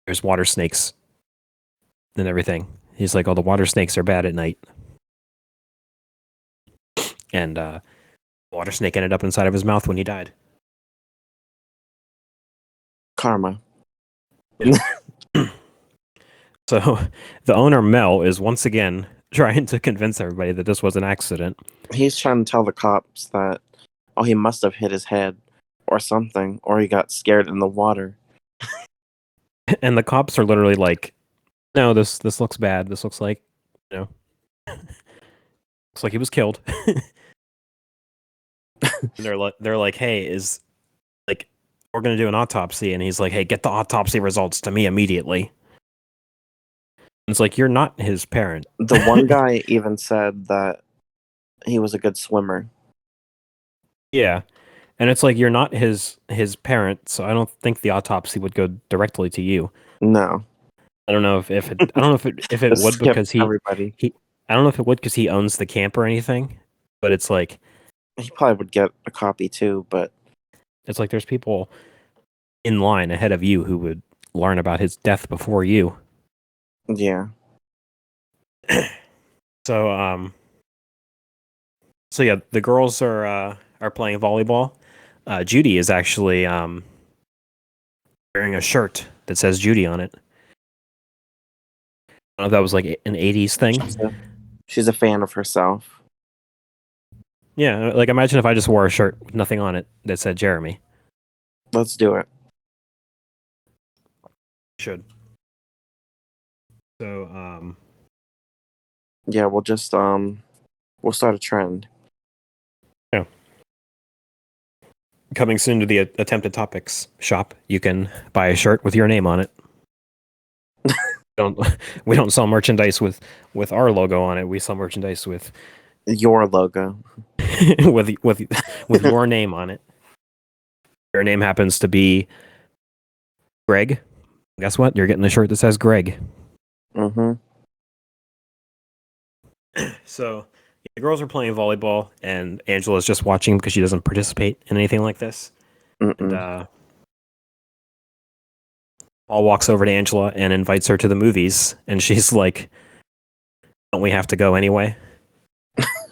there's water snakes and everything. He's like, "Oh, the water snakes are bad at night," and water snake ended up inside of his mouth when he died. Karma. So the owner Mel is once again trying to convince everybody that this was an accident. He's trying to tell the cops that, oh, he must have hit his head or something, or he got scared in the water. And the cops are literally like, "No, this looks bad. This looks like, looks like he was killed." they're like, "Hey, is like we're gonna do an autopsy," and he's like, "Hey, get the autopsy results to me immediately." It's like, you're not his parent. The one guy even said that he was a good swimmer. Yeah. And it's like, you're not his parent, so I don't think the autopsy would go directly to you. No. I don't know if it I don't know if it would because everybody. I don't know if it would because he owns the camp or anything, but it's like he probably would get a copy too, but it's like there's people in line ahead of you who would learn about his death before you. Yeah. So yeah, the girls are playing volleyball. Judy is actually wearing a shirt that says Judy on it. I don't know if that was like an 80s thing. She's a fan of herself. Yeah, like imagine if I just wore a shirt with nothing on it that said Jeremy. Let's do it. Should. So yeah, we'll just we'll start a trend. Yeah. Coming soon to the Attempted Topics shop, you can buy a shirt with your name on it. don't we don't sell merchandise with our logo on it. We sell merchandise with Your logo. with your name on it. Your name happens to be Greg. Guess what? You're getting a shirt that says Greg. Mm-hmm. So the girls are playing volleyball, and Angela's just watching because she doesn't participate in anything like this. And Paul walks over to Angela and invites her to the movies, and she's like, "Don't we have to go anyway?"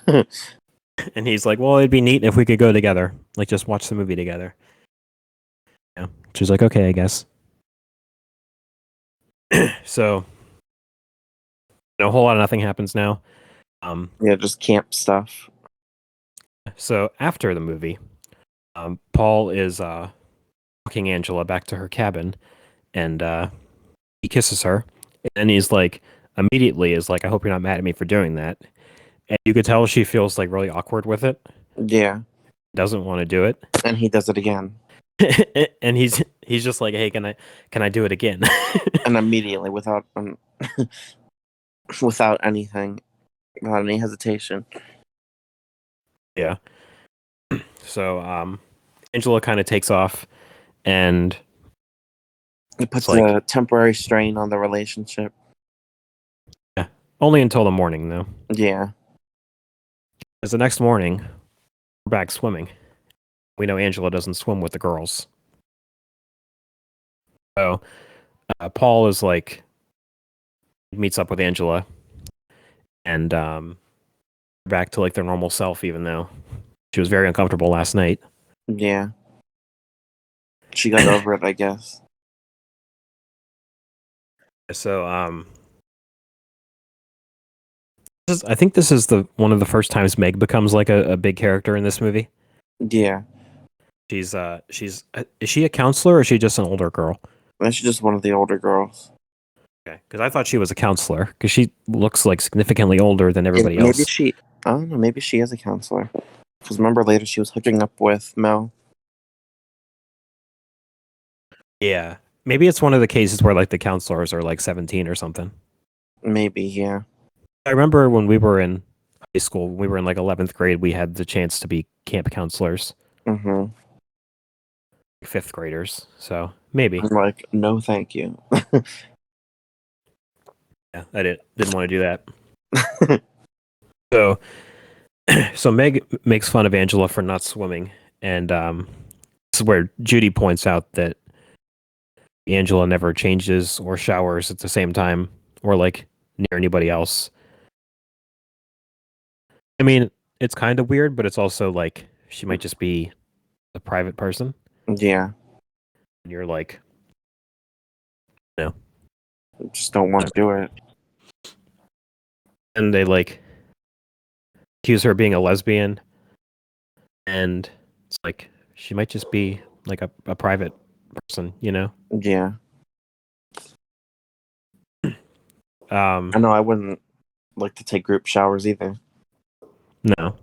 And he's like, "Well, it'd be neat if we could go together, like just watch the movie together." Yeah, she's like, "Okay, I guess." So, a whole lot of nothing happens now. Yeah, just camp stuff. So after the movie, Paul is walking Angela back to her cabin, and he kisses her, and he's like, immediately is like, "I hope you're not mad at me for doing that." And you could tell she feels like really awkward with it, Yeah, doesn't want to do it, and he does it again, and he's just like, "Hey, can I do it again?" and immediately without without anything, without any hesitation. Yeah. So Angela kind of takes off, and It puts like, a temporary strain on the relationship. yeah, only until the morning though. Yeah, As the next morning, we're back swimming. We know Angela doesn't swim with the girls. So Paul is like, meets up with Angela, and back to like their normal self, even though she was very uncomfortable last night. yeah. She got over it, I guess. So I think this is the one of the first times Meg becomes like a big character in this movie. Yeah, She's is she a counselor or is she just an older girl? that's just one of the older girls. Okay, because I thought she was a counselor because she looks like significantly older than everybody Maybe else. she, I don't know, maybe she is a counselor. Because remember later she was hooking up with Mel. Yeah, maybe it's one of the cases where like the counselors are like 17 or something. Maybe, yeah. I remember when we were in high school, we were in like 11th grade, we had the chance to be camp counselors, Mm-hmm. fifth graders. So maybe. I'm like, no, thank you. Yeah, I didn't want to do that. So, so Meg makes fun of Angela for not swimming, and this is where Judy points out that Angela never changes or showers at the same time, or like near anybody else. I mean, it's kind of weird, but it's also like she might just be a private person, Yeah, and you're like, just don't want to do it. and they like accuse her of being a lesbian, and it's like she might just be like a private person, you know? Yeah. Um, I know I wouldn't like to take group showers either. no.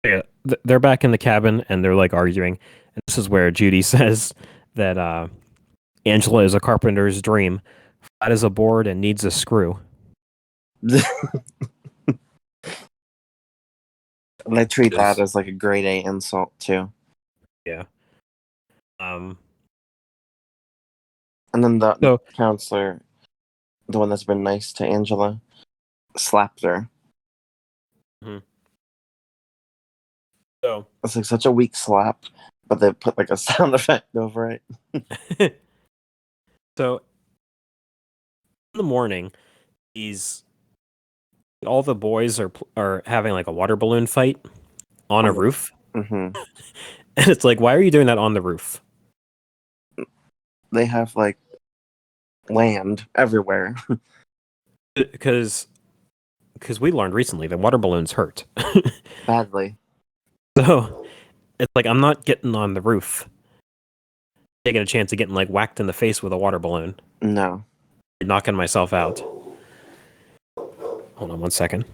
Yeah, they're back in the cabin and they're like arguing. And this is where Judy says that Angela is a carpenter's dream, flat as a board and needs a screw. I treat that Yes. as like a grade A insult too. Yeah. And then the So counselor, the one that's been nice to Angela, slapped her. so It's like such a weak slap, but they put like a sound effect over it. so in the morning, all the boys are having like a water balloon fight on a roof, Mm-hmm. and it's like, why are you doing that on the roof? They have like land everywhere. Because we learned recently that water balloons hurt. Badly. So it's like I'm not getting on the roof, taking a chance of getting like whacked in the face with a water balloon, No. knocking myself out. Hold on one second.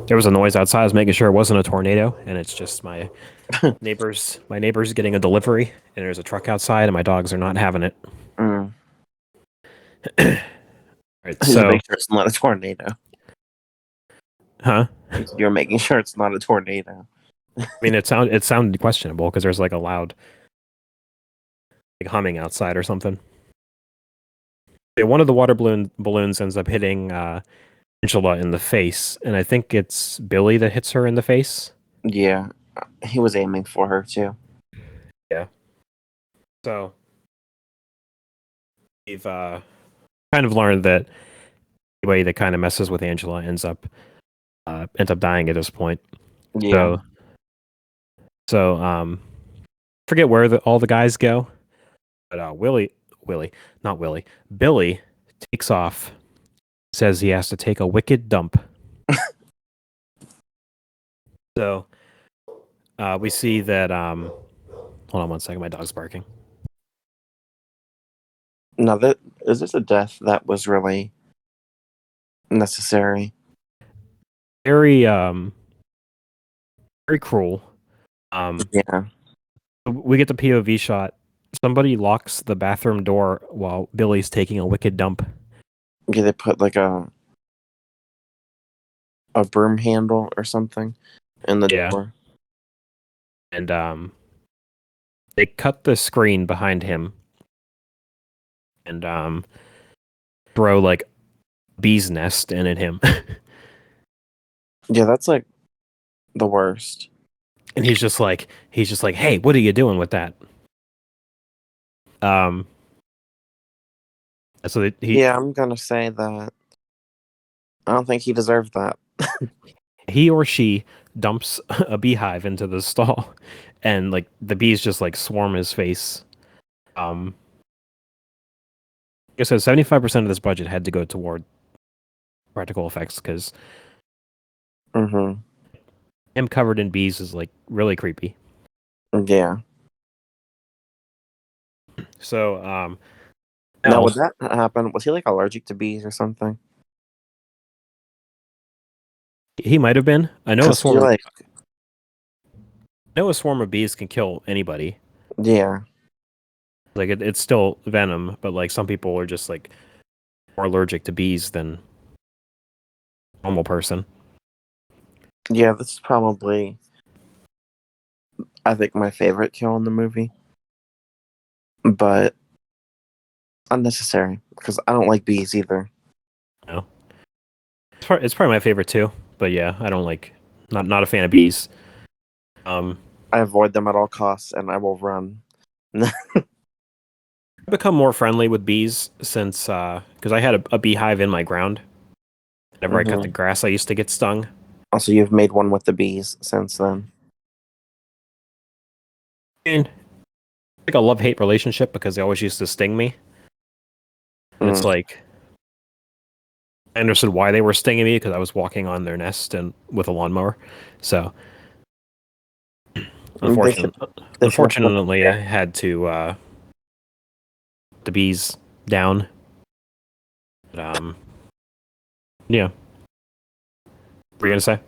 There was a noise outside. I was making sure it wasn't a tornado, and it's just my neighbors getting a delivery, and there's a truck outside, and my dogs are not having it. Mm. All right, Just so make sure it's not a tornado. huh? You're making sure it's not a tornado. I mean, it sounded questionable because there's like a loud like humming outside or something. Yeah, one of the water balloons ends up hitting Angela in the face, and I think it's Billy that hits her in the face. Yeah, he was aiming for her too. Yeah. So we've kind of learned that anybody that kind of messes with Angela ends up dying at this point. Yeah, So forget where all the guys go, but not Willie, Billy takes off. Says he has to take a wicked dump. So we see that. Hold on one second. My dog's barking. now is this a death that was really necessary? Very very cruel. Yeah, We get the POV shot. Somebody locks the bathroom door while Billy's taking a wicked dump. yeah. They put like a broom handle or something in the Yeah. door. And they cut the screen behind him and throw like a bee's nest in at him. Yeah, that's like the worst. And he's just like, hey, what are you doing with that? So Yeah, I'm gonna say that I don't think he deserved that. he or she dumps a beehive into the stall, and like the bees just like swarm his face. Like I said, 75% of this budget had to go toward practical effects because Mm-hmm. him covered in bees is like really creepy. Yeah. So Now, Mel, would that happen? Was he like allergic to bees or something? he might have been. Because he like, I know a swarm of bees can kill anybody. yeah, Like it's still venom, but like some people are just like more allergic to bees than a normal person. yeah. This is probably, I think, my favorite kill in the movie, but unnecessary because I don't like bees either. No, it's probably my favorite too. But yeah, I don't like not a fan of bees. I avoid them at all costs, and I will run. I've become more friendly with bees since because I had a beehive in my ground. Whenever I cut the Mm-hmm. grass, I used to get stung. Also, you've made one with the bees since then. And like a love-hate relationship because they always used to sting me. And it's Mm. like I understood why they were stinging me because I was walking on their nest and with a lawnmower. So They should have put, unfortunately, I had to the bees down. But, yeah. What were you gonna say?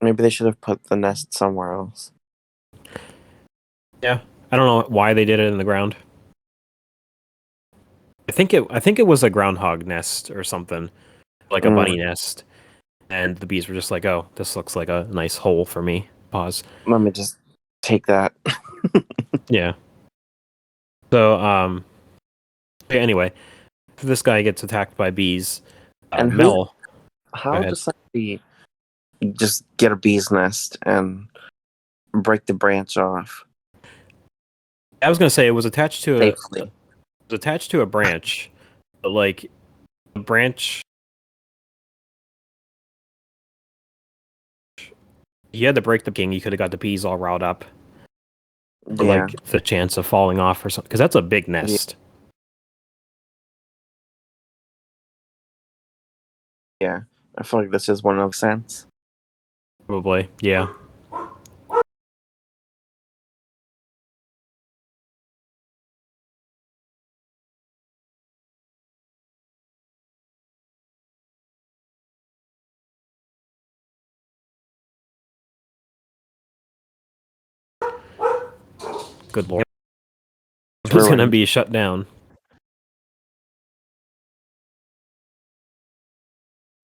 maybe they should have put the nest somewhere else. Yeah, I don't know why they did it in the ground. I think it was a groundhog nest or something, like a bunny nest, and the bees were just like, "Oh, this looks like a nice hole for me." Pause. Let me just take that. Yeah. So, yeah, anyway, this guy gets attacked by bees. And Mel, go how ahead. does somebody just get a bee's nest and break the branch off I was gonna say it was attached to safely? a branch, but like the branch, you had to break the king. You could have got the bees all riled up, or Yeah, like the chance of falling off or something, because that's a big nest. yeah. I feel like this is one of sense. Probably, yeah. good lord, It's was going to ruined. be shut down.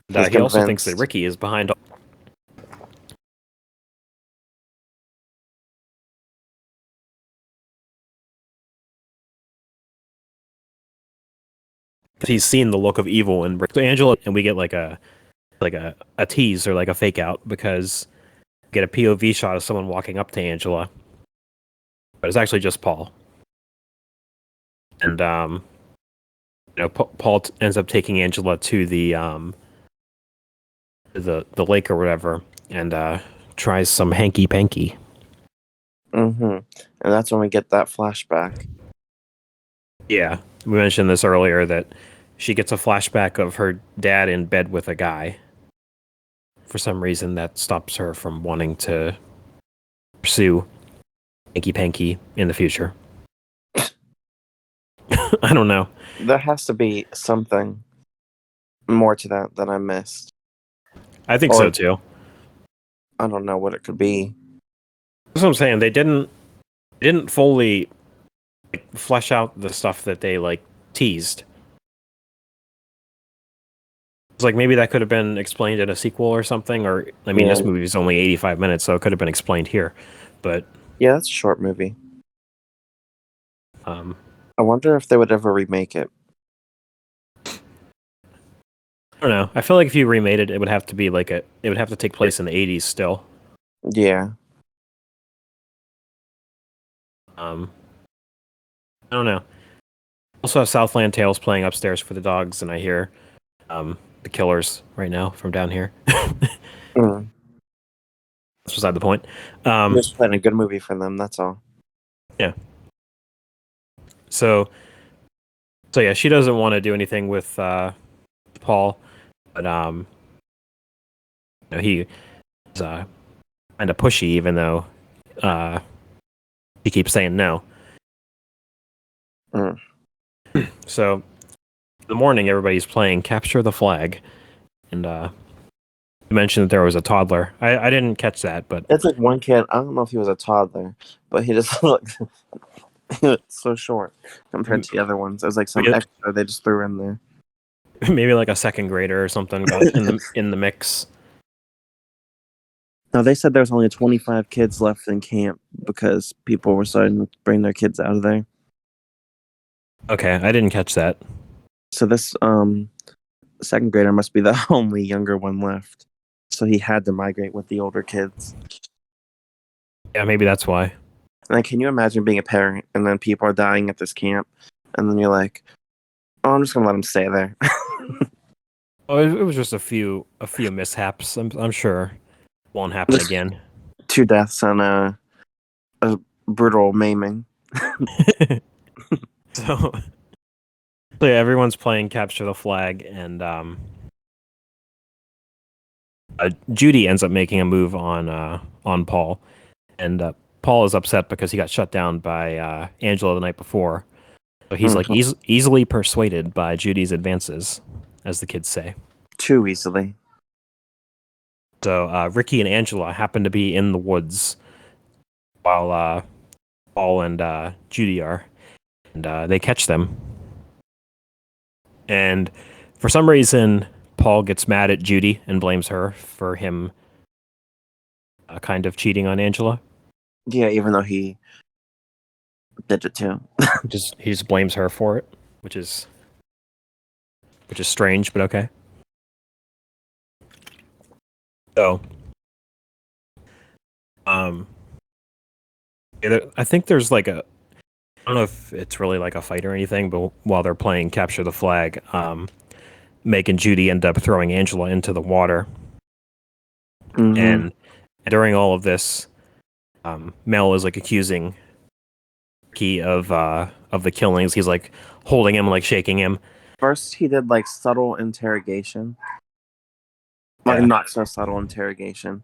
He's He also thinks that convinced. Ricky is behind. He's seen the look of evil in Angela, and we get like a tease or like a fake out because we get a POV shot of someone walking up to Angela, but it's actually just Paul. And Paul ends up taking Angela to the lake or whatever, and tries some hanky panky. And that's when we get that flashback. Yeah, we mentioned this earlier that she gets a flashback of her dad in bed with a guy. For some reason, that stops her from wanting to pursue hanky panky in the future. I don't know. There has to be something more to that I missed. I think so too. I don't know what it could be. That's what I'm saying. They didn't fully flesh out the stuff that they teased. It's like maybe that could have been explained in a sequel or something. Or I mean, this movie is only 85 minutes, so it could have been explained here. But yeah, that's a short movie. I wonder if they would ever remake it. I don't know. I feel like if you remade it, it would have to be it would have to take place in the 80s still. Yeah. I don't know. Also have Southland Tales playing upstairs for the dogs, and I hear the Killers right now from down here. Mm. That's beside the point. Just playing a good movie for them, that's all. Yeah. So yeah, she doesn't want to do anything with Paul, but he is kind of pushy, even though he keeps saying no. Mm. So in the morning, everybody's playing Capture the Flag, and you mentioned that there was a toddler. I didn't catch that, but it's like one kid. I don't know if he was a toddler, but he just looked so short compared to the other ones. It was like some extra they just threw in there. Maybe like a second grader or something got in the mix. No, they said there was only 25 kids left in camp because people were starting to bring their kids out of there. Okay, I didn't catch that. So this second grader must be the only younger one left. So he had to migrate with the older kids. Yeah, maybe that's why. And can you imagine being a parent and then people are dying at this camp, and then you're like, "Oh, I'm just gonna let them stay there." Oh, it was just a few mishaps. I'm sure won't happen again. 2 deaths and a brutal maiming. So yeah, everyone's playing Capture the Flag, and Judy ends up making a move on Paul, and Paul is upset because he got shut down by Angela the night before. So he's like easily persuaded by Judy's advances, as the kids say. Too easily. So Ricky and Angela happen to be in the woods while Paul and Judy are, and they catch them. And for some reason, Paul gets mad at Judy and blames her for him kind of cheating on Angela. Yeah, even though he did it too. He just blames her for it, which is strange, but okay. So, I think there's I don't know if it's really like a fight or anything, but while they're playing Capture the Flag, Meg and Judy end up throwing Angela into the water. Mm-hmm. And during all of this, Mel is accusing Ricky of the killings. He's holding him, shaking him. First, he did subtle interrogation. Not so subtle interrogation.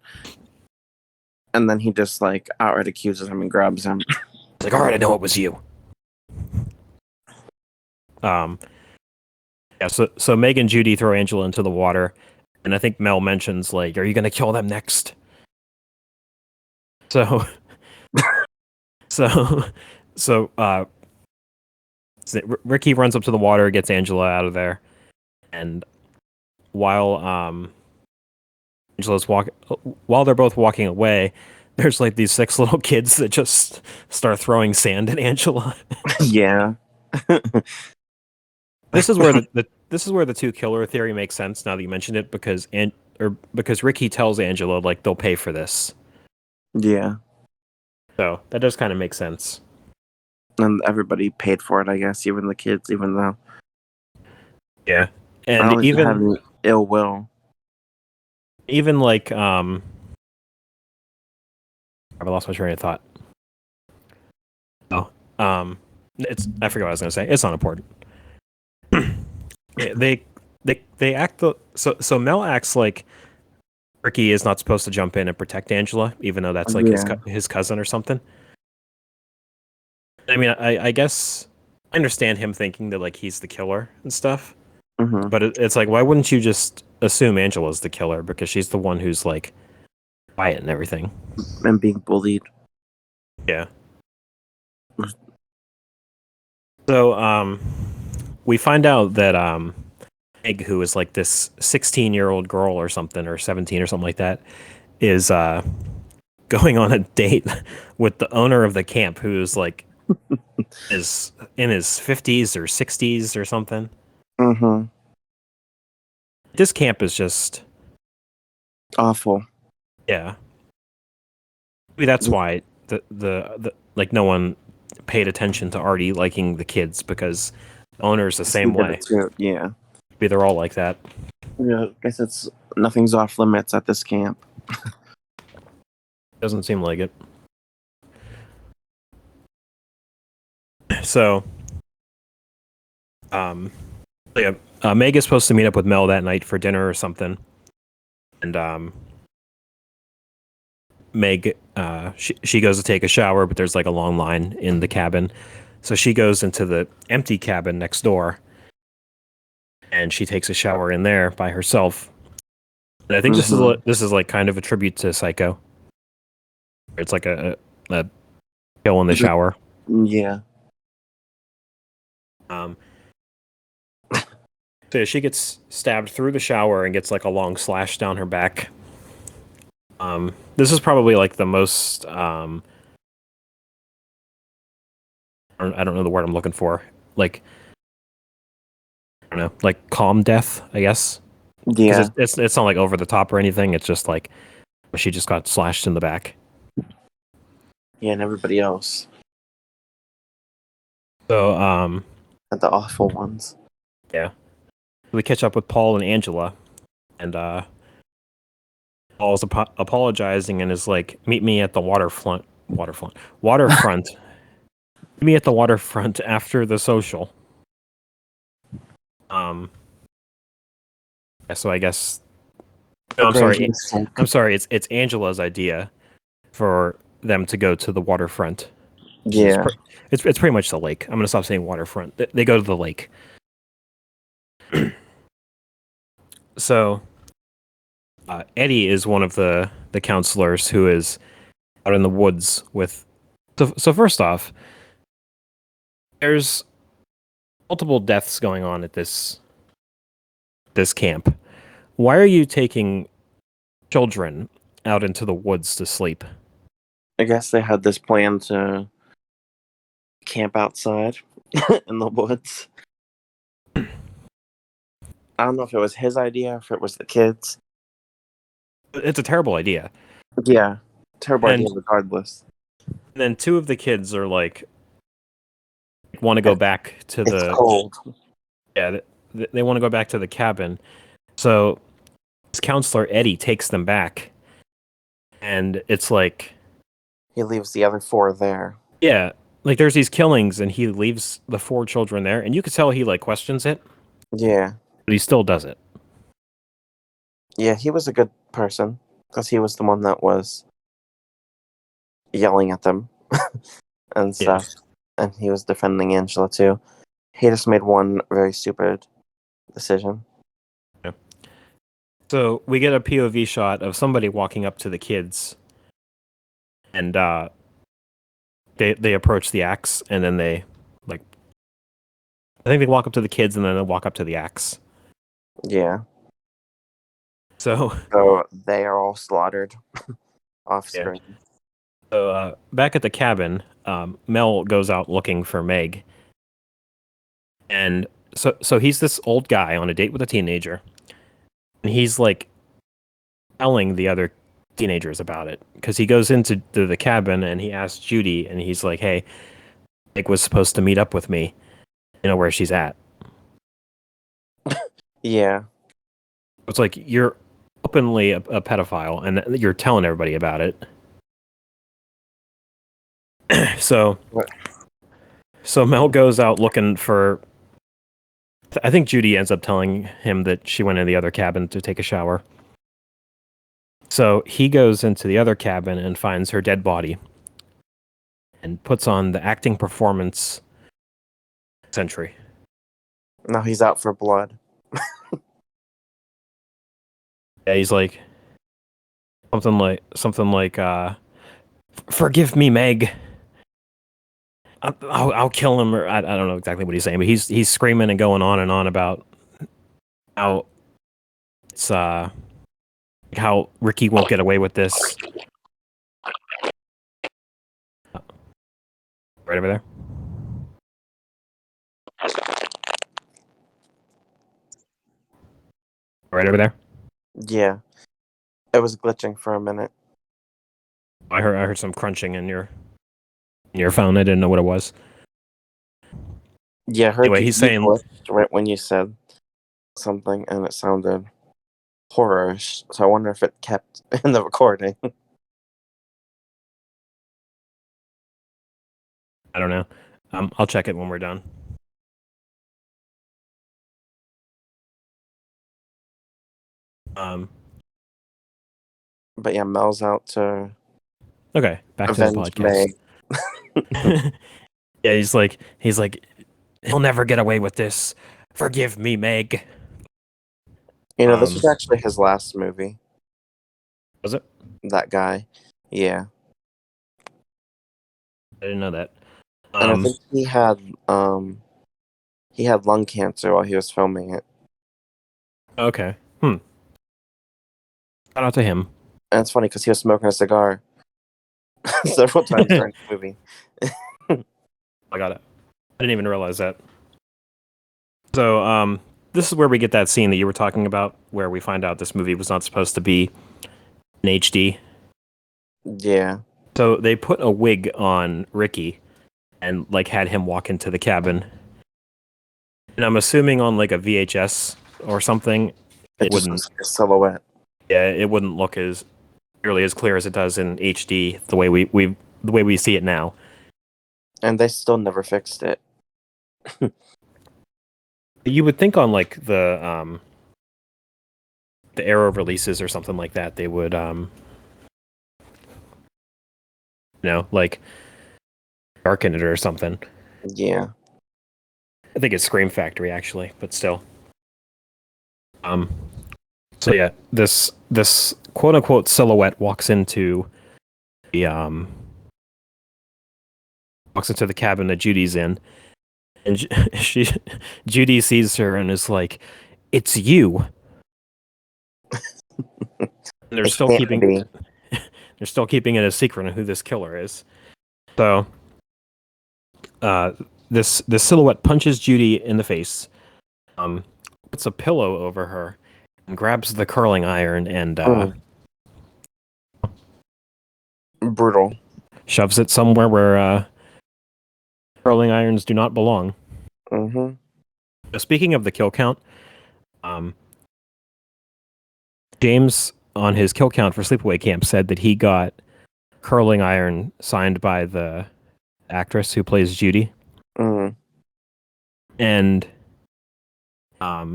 And then he just outright accuses him and grabs him. He's all right, I know it was you. Yeah, so Meg and Judy throw Angela into the water, and I think Mel mentions are you gonna kill them next? So So Ricky runs up to the water, gets Angela out of there, and while Angela's walking, while they're both walking away, there's like these 6 little kids that just start throwing sand at Angela. Yeah. This is where this is where the 2 killer theory makes sense now that you mentioned it, because Ricky tells Angela like they'll pay for this. Yeah. So that does kind of make sense. And everybody paid for it, I guess, even the kids, even though Yeah. I And don't think they had any ill will. even like I lost my train of thought. Oh. I forgot what I was gonna say. It's not important. they act so Mel acts like Ricky is not supposed to jump in and protect Angela, even though that's like his cousin or something. I mean, I guess I understand him thinking that like he's the killer and stuff, but it's like, why wouldn't you just assume Angela's the killer, because she's the one who's like quiet and everything And being bullied. Yeah. So we find out that Meg, who is like this 16-year-old girl or something, or 17 or something like that, is going on a date with the owner of the camp, who's like is in his 50s or 60s or something. This camp is just awful. Yeah. Maybe that's why the like no one paid attention to Artie liking the kids, because the owner's the same way. Yeah. Maybe they're all like that. Yeah, I guess nothing's off limits at this camp. Doesn't seem like it. So, Meg is supposed to meet up with Mel that night for dinner or something, and Meg, she goes to take a shower, but there's like a long line in the cabin, so she goes into the empty cabin next door, and she takes a shower in there by herself. And I think this is like kind of a tribute to Psycho. It's like a kill in the shower. Yeah. So she gets stabbed through the shower and gets like a long slash down her back. This is probably like the most I don't know the word I'm looking for. Like, I don't know, like calm death, I guess. Yeah. It's not like over the top or anything. It's just like she just got slashed in the back. Yeah, and everybody else. So the awful ones. Yeah. We catch up with Paul and Angela, and Paul's apologizing and is like, "Meet me at the waterfront. Meet me at the waterfront after the social." So I guess. No, I'm sorry. It's Angela's idea for them to go to the waterfront. Yeah. It's pretty much the lake. I'm gonna stop saying waterfront. They go to the lake. So, Eddie is one of the counselors who is out in the woods with. So first off, there's multiple deaths going on at this camp. Why are you taking children out into the woods to sleep? I guess they had this plan to camp outside in the woods. I don't know if it was his idea or if it was the kids. It's a terrible idea. Yeah, terrible idea regardless. And then 2 of the kids are like want to go back to the cold. Yeah, they want to go back to the cabin. So this counselor Eddie takes them back, and it's like he leaves the other 4 there. Yeah, like there's these killings, and he leaves the 4 children there, and you could tell he like questions it. Yeah, but he still does it. Yeah, he was a good person because he was the one that was yelling at them and stuff, and he was defending Angela too. He just made one very stupid decision. Yeah. So we get a POV shot of somebody walking up to the kids, and they approach the axe, and then they like I think they walk up to the kids, and then they walk up to the axe. Yeah. So So they are all slaughtered off Yeah. screen. So back at the cabin, Mel goes out looking for Meg, and so he's this old guy on a date with a teenager, and he's like telling the other teenagers about it because he goes into the cabin and he asks Judy, and he's like, "Hey, Meg was supposed to meet up with me. You know where she's at." Yeah. It's like you're openly a pedophile, and you're telling everybody about it. So What? So Mel goes out looking for. I think Judy ends up telling him that she went in the other cabin to take a shower. So he goes into the other cabin and finds her dead body and puts on the acting performance century. Now he's out for blood. Yeah, he's like something like forgive me, Meg. I'll kill him, or I don't know exactly what he's saying, but he's screaming and going on and on about how it's how Ricky won't get away with this. Right over there. Right over there. Yeah. It was glitching for a minute. I heard some crunching in your phone. I didn't know what it was. Yeah, I heard Anyway, you he's saying glitched right when you said something, and it sounded horror-ish. So I wonder if it kept in the recording. I don't know. I'll check it when we're done. But yeah, Mel's out to Okay, back to the avenge podcast. Meg. Yeah, he's like he'll never get away with this. Forgive me, Meg. You know, this was actually his last movie. Was it? That guy. Yeah. I didn't know that. And I think he had lung cancer while he was filming it. Okay. Shout out to him. And it's funny because he was smoking a cigar several times during the movie. I got it. I didn't even realize that. So, this is where we get that scene that you were talking about, where we find out this movie was not supposed to be in HD. Yeah. So they put a wig on Ricky and like had him walk into the cabin. And I'm assuming on like a VHS or something, It just wouldn't. looks like a silhouette. Yeah, it wouldn't look as nearly as clear as it does in HD the way we see it now. And they still never fixed it. You would think on like the Arrow releases or something like that, they would like darken it or something. Yeah. I think it's Scream Factory actually, but still. So yeah, this quote unquote silhouette walks into the cabin that Judy's in, and Judy sees her and is like, "It's you." And they're It still can't keeping be. they're still keeping it a secret on who this killer is. So, this silhouette punches Judy in the face, puts a pillow over her, and grabs the curling iron and Brutal. shoves it somewhere where curling irons do not belong. Mm-hmm. Now, speaking of the kill count, James on his kill count for Sleepaway Camp said that he got curling iron signed by the actress who plays Judy. Mm. And I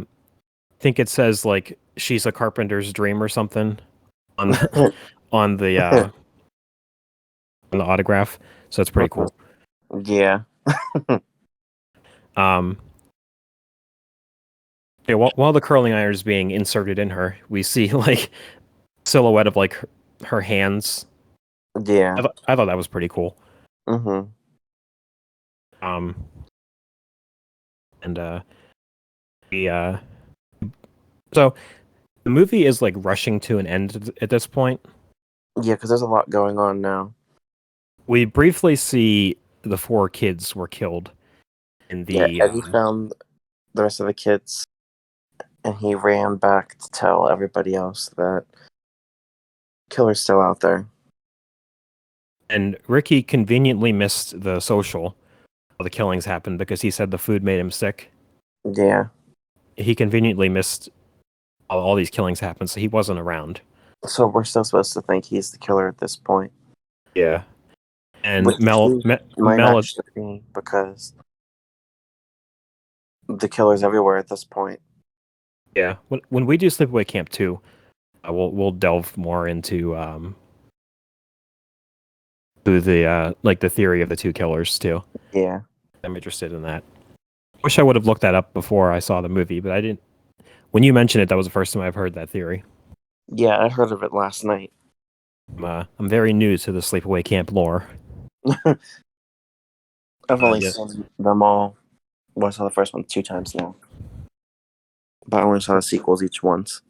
think it says like she's a carpenter's dream or something on on the autograph. So that's pretty cool. Yeah. Yeah, while the curling iron is being inserted in her, we see like silhouette of like her hands. Yeah. I thought that was pretty cool. Mm-hmm. Um, and the so the movie is like rushing to an end at this point. Yeah, because there's a lot going on now. We briefly see the 4 kids were killed in the Yeah, Eddie found the rest of the kids, and he ran back to tell everybody else that killer's still out there. and Ricky conveniently missed the social while the killings happened because he said the food made him sick. Yeah. He conveniently missed all these killings happened, so he wasn't around. So we're still supposed to think he's the killer at this point. Yeah. And Which might Mel actually be because the killer's everywhere at this point. yeah, when we do Sleepaway Camp 2, we'll delve more into the like the theory of the 2 killers too. Yeah. I'm interested in that. Wish I would have looked that up before I saw the movie, but I didn't. When you mentioned it, that was the first time I've heard that theory. Yeah, I heard of it last night. I'm very new to the Sleepaway Camp lore. I've only yes. seen them all. Well, I saw the first one 2 times now. But I only saw the sequels each once.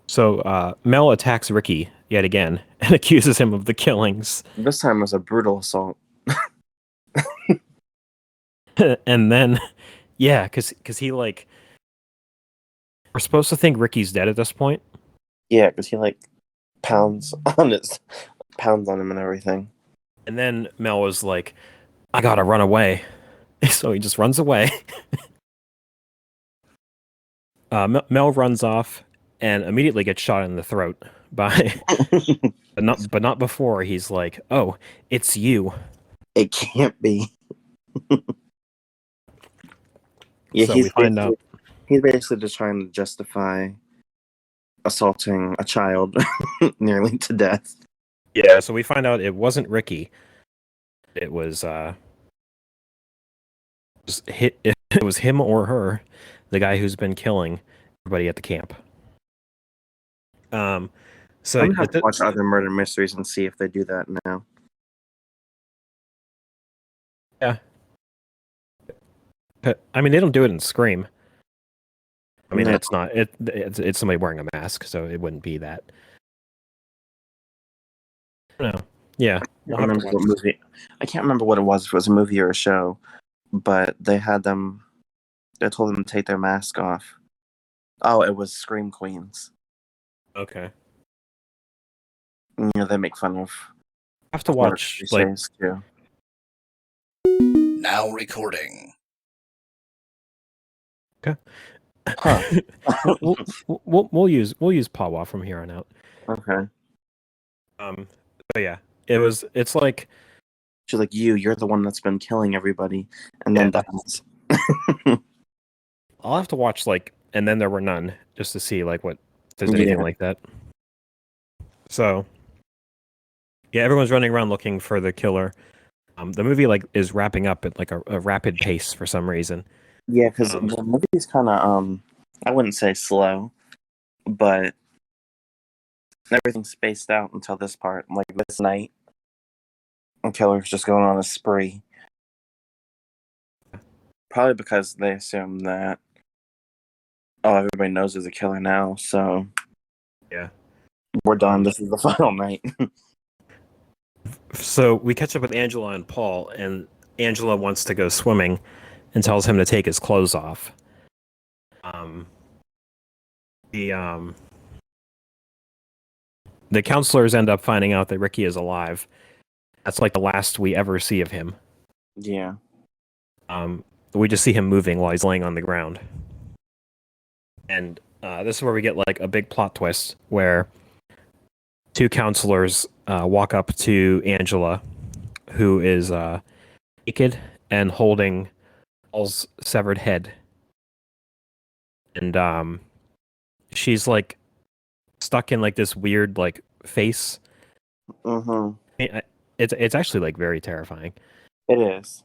So Mel attacks Ricky yet again and accuses him of the killings. This time it was a brutal assault. And then, yeah, because he like, we're supposed to think Ricky's dead at this point. Yeah, because he like pounds on him and everything. And then Mel was like, I gotta run away. So he just runs away. Mel runs off and immediately gets shot in the throat by, but not before. He's like, "Oh, it's you." It can't be. Yeah, So we find out. He's basically just trying to justify assaulting a child nearly to death. Yeah, so we find out it wasn't Ricky. It was it was him or her, the guy who's been killing everybody at the camp. So I'm gonna have to watch other murder mysteries and see if they do that now. Yeah. I mean, they don't do it in Scream. I mean, No. it's somebody wearing a mask, so it wouldn't be that. No. Yeah. I can't remember what movie. I can't remember what it was. If it was a movie or a show, but they had them. They told them to take their mask off. Oh, it was Scream Queens. Okay. You know, they make fun of. I have to watch like too. Now recording. Okay. Huh. we'll use Pawa from here on out. Okay. So yeah, it's like She's like, you're the one that's been killing everybody, and then dies. I'll have to watch like And Then There Were None just to see like what if there's anything like that. So yeah, everyone's running around looking for the killer. The movie like is wrapping up at like a rapid pace for some reason. Yeah, because the movie's kind of I wouldn't say slow, but everything's spaced out until this part. Like this night, the killer's just going on a spree. Probably because they assume that everybody knows there's a killer now, so yeah, we're done. This is the final night. So we catch up with Angela and Paul, and Angela wants to go swimming and tells him to take his clothes off. The counselors end up finding out that Ricky is alive. That's like the last we ever see of him. Yeah. We just see him moving while he's laying on the ground. And this is where we get like a big plot twist where 2 counselors walk up to Angela, who is naked and holding Paul's severed head. And she's like stuck in like this weird like face. Mm-hmm. It's actually like very terrifying. It is.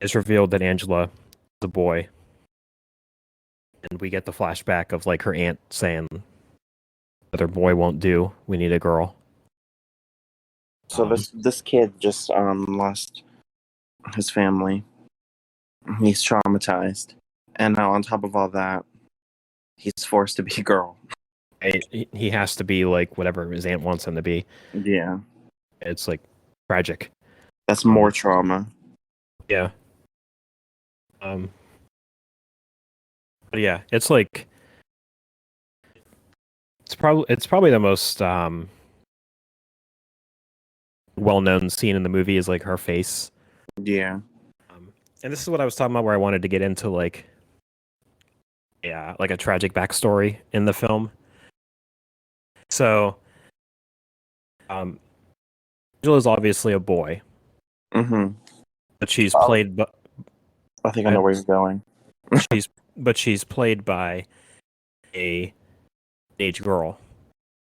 It's revealed that Angela is a boy, and we get the flashback of like her aunt saying that her boy won't do. We need a girl. So Um, this kid just lost his family. He's traumatized, and now on top of all that, he's forced to be a girl. he has to be like whatever his aunt wants him to be. Yeah, It's like tragic. that's more trauma. Yeah. But yeah, it's like it's probably the most well-known scene in the movie is like her face. Yeah. And this is what I was talking about where I wanted to get into like like a tragic backstory in the film. So Angela's obviously a boy, Mm-hmm. but she's Oh. played by I think I know where you're going. she's played by a teenage girl.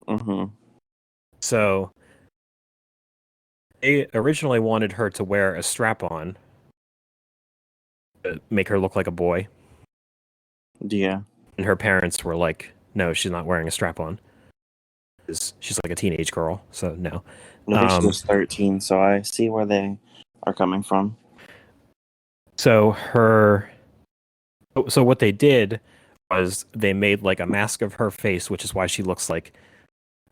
Mm-hmm. So they originally wanted her to wear a strap-on to make her look like a boy, Yeah. and her parents were like, "No, she's not wearing a strap-on. She's like a teenage girl, so no." I think she was 13, so I see where they are coming from. So what they did was they made like a mask of her face, which is why she looks like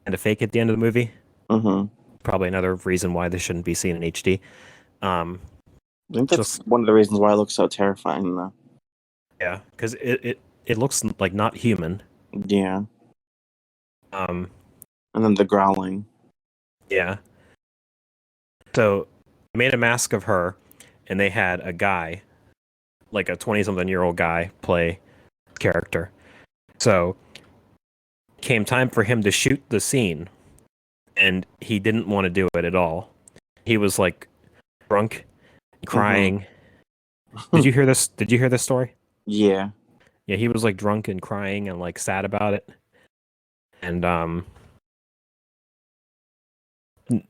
kind of fake at the end of the movie. Mm-hmm. Probably another reason why this shouldn't be seen in HD. I think that's one of the reasons why it looks so terrifying, though. Yeah, because it looks like not human. Yeah. Um, And then the growling. yeah. So they made a mask of her, and they had a guy, like a 20-something-year-old guy, play character. So came time for him to shoot the scene, and he didn't want to do it at all. He was like drunk, crying. Did you hear this? Did you hear this story? Yeah. Yeah, he was like drunk and crying and like sad about it. And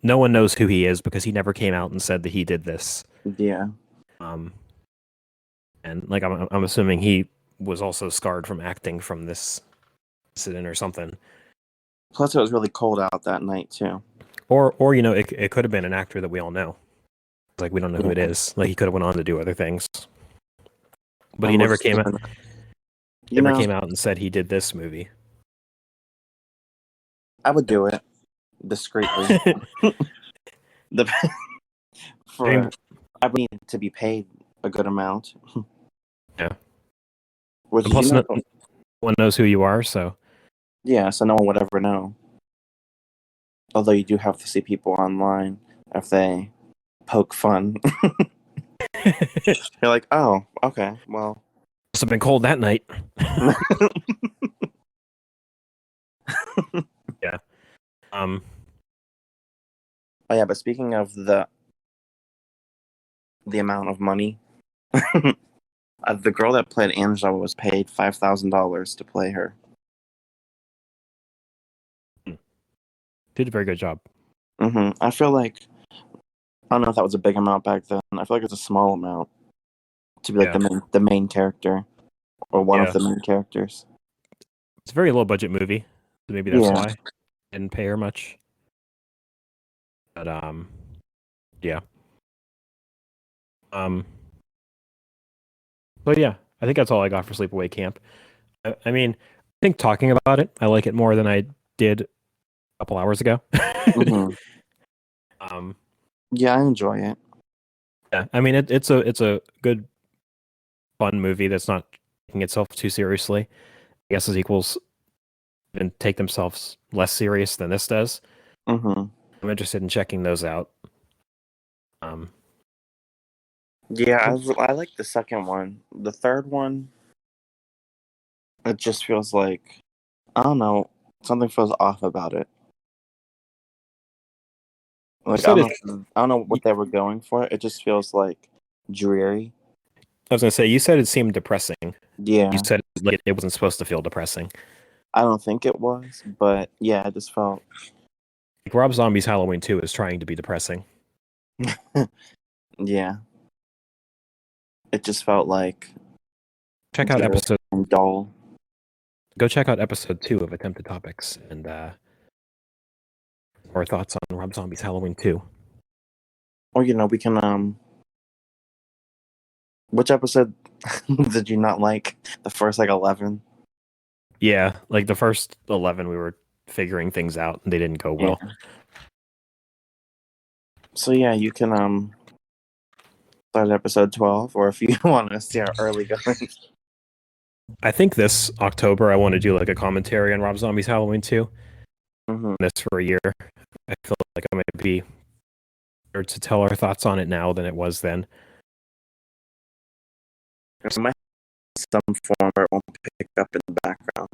no one knows who he is because he never came out and said that he did this. Yeah. And like I'm assuming he was also scarred from acting from this incident or something. Plus, it was really cold out that night, too. Or you know, it could have been an actor that we all know. Like we don't know who it is. Like he could have went on to do other things. But he never came out. Came out and said he did this movie. I would do it discreetly. I would need to be paid a good amount. Yeah. Which plus, no one knows who you are, so yeah, so no one would ever know. Although you do have to see people online if they poke fun. You're like, oh, okay, well. Must have been cold that night. Yeah. Oh yeah, but speaking of the amount of money, the girl that played Angela was paid $5,000 to play her. Did a very good job. Mm-hmm. I feel like I don't know if that was a big amount back then. I feel like it's a small amount to be like the main character or one of the main characters. It's a very low budget movie, so maybe that's why I didn't pay her much. But yeah. But yeah, I think that's all I got for Sleepaway Camp. I mean, I think talking about it, I like it more than I did a couple hours ago. Mm-hmm. Yeah, I enjoy it. Yeah, I mean it's a good, fun movie that's not taking itself too seriously. I guess as equals and take themselves less serious than this does. Mm-hmm. I'm interested in checking those out. Yeah, I like the second one. The third one, it just feels like, I don't know, something feels off about it. Like I don't know what they were going for. It just feels like dreary. I was gonna say, you said it seemed depressing. Yeah. You said like it wasn't supposed to feel depressing. I don't think it was, but yeah, it just felt like Rob Zombie's Halloween 2 is trying to be depressing. Yeah. It just felt like check out episode dull. Go check out episode 2 of Attempted Topics and Or thoughts on Rob Zombie's Halloween 2? Or we can. Which episode did you not like? The first 11. Yeah, like the first 11, we were figuring things out, and they didn't go well. Yeah. So yeah, you can start at episode 12, or if you want to see our early going. I think this October I want to do like a commentary on Rob Zombie's Halloween 2. Mm-hmm. This for a year. I feel like I might be better to tell our thoughts on it now than it was then. There might have some form where it won't pick up in the background.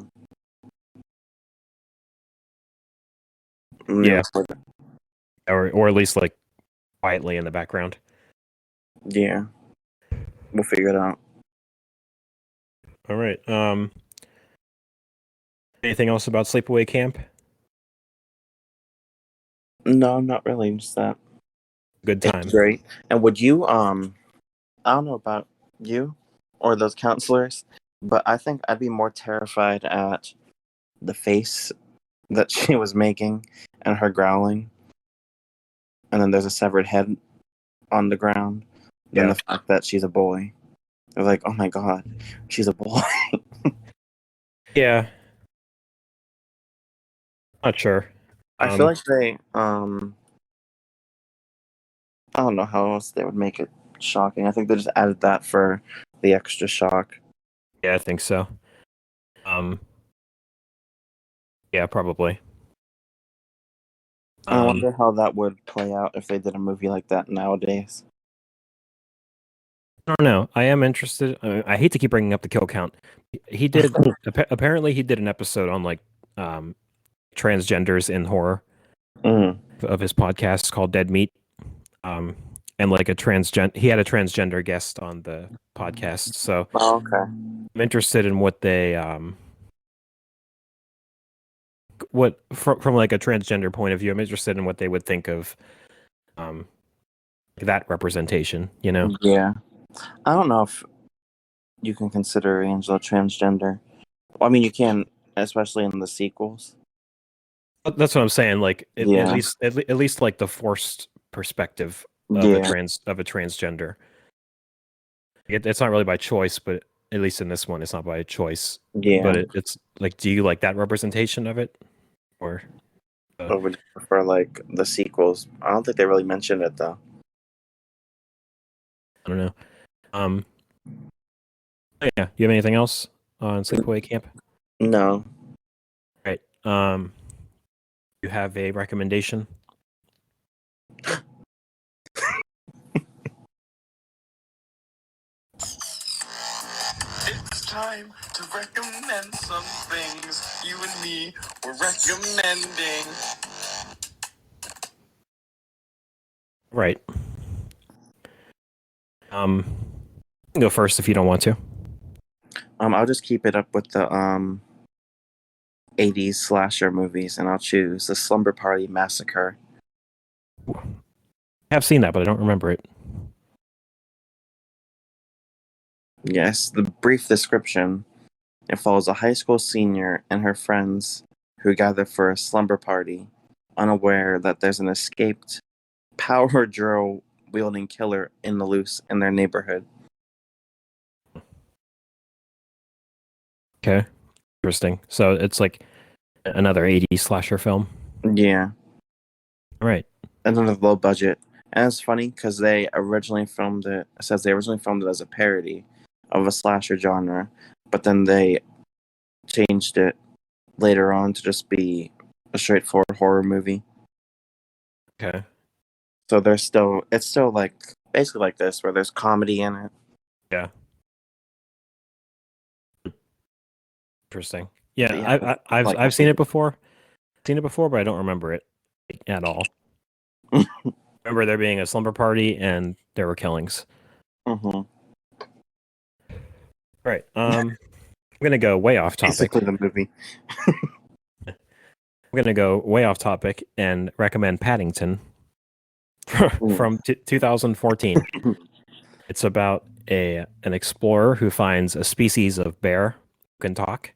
Yeah. Or at least like quietly in the background. Yeah. We'll figure it out. All right. Anything else about Sleepaway Camp? No, not really. Just that. Good time. It's great. And would you I don't know about you or those counselors, but I think I'd be more terrified at the face that she was making and her growling. And then there's a severed head on the ground than the fact that she's a boy. I was like, oh my god, she's a boy. Yeah. Not sure. I feel like they I don't know how else they would make it shocking. I think they just added that for the extra shock. Yeah, I think so. Yeah, probably. I wonder how that would play out if they did a movie like that nowadays. I don't know. I am interested. I hate to keep bringing up the kill count. He did apparently he did an episode on like transgenders in horror of his podcast called Dead Meat. And like he had a transgender guest on the podcast. So okay. I'm interested in what they from like a transgender point of view. I'm interested in what they would think of that representation, Yeah. I don't know if you can consider Angela transgender. I mean, you can, especially in the sequels. That's what I'm saying. Like at least like the forced perspective of a transgender. It's not really by choice, but at least in this one, it's not by choice. Yeah. But it's like, do you like that representation of it, or would you prefer like the sequels? I don't think they really mentioned it though. I don't know. Yeah. You have anything else on Sleepaway Camp? No. Right. You have a recommendation? It's time to recommend some things you and me were recommending. Right. Go first if you don't want to. I'll just keep it up with the 80s slasher movies, and I'll choose The Slumber Party Massacre. I have seen that, but I don't remember it. Yes, the brief description. It follows a high school senior and her friends who gather for a slumber party, unaware that there's an escaped power drill wielding killer in the loose in their neighborhood. Okay. Interesting. So it's like another 80s slasher film. Yeah. All right. Another low budget. And it's funny because they originally filmed it. It says they originally filmed it as a parody of a slasher genre, but then they changed it later on to just be a straightforward horror movie. Okay. So it's still like basically like this, where there's comedy in it. Yeah. Interesting. Yeah, I've seen it before. But I don't remember it at all. Remember there being a slumber party and there were killings. Mm-hmm. All right. I'm gonna go way off topic. Basically the movie. I'm gonna go way off topic and recommend Paddington from 2014. It's about an explorer who finds a species of bear who can talk,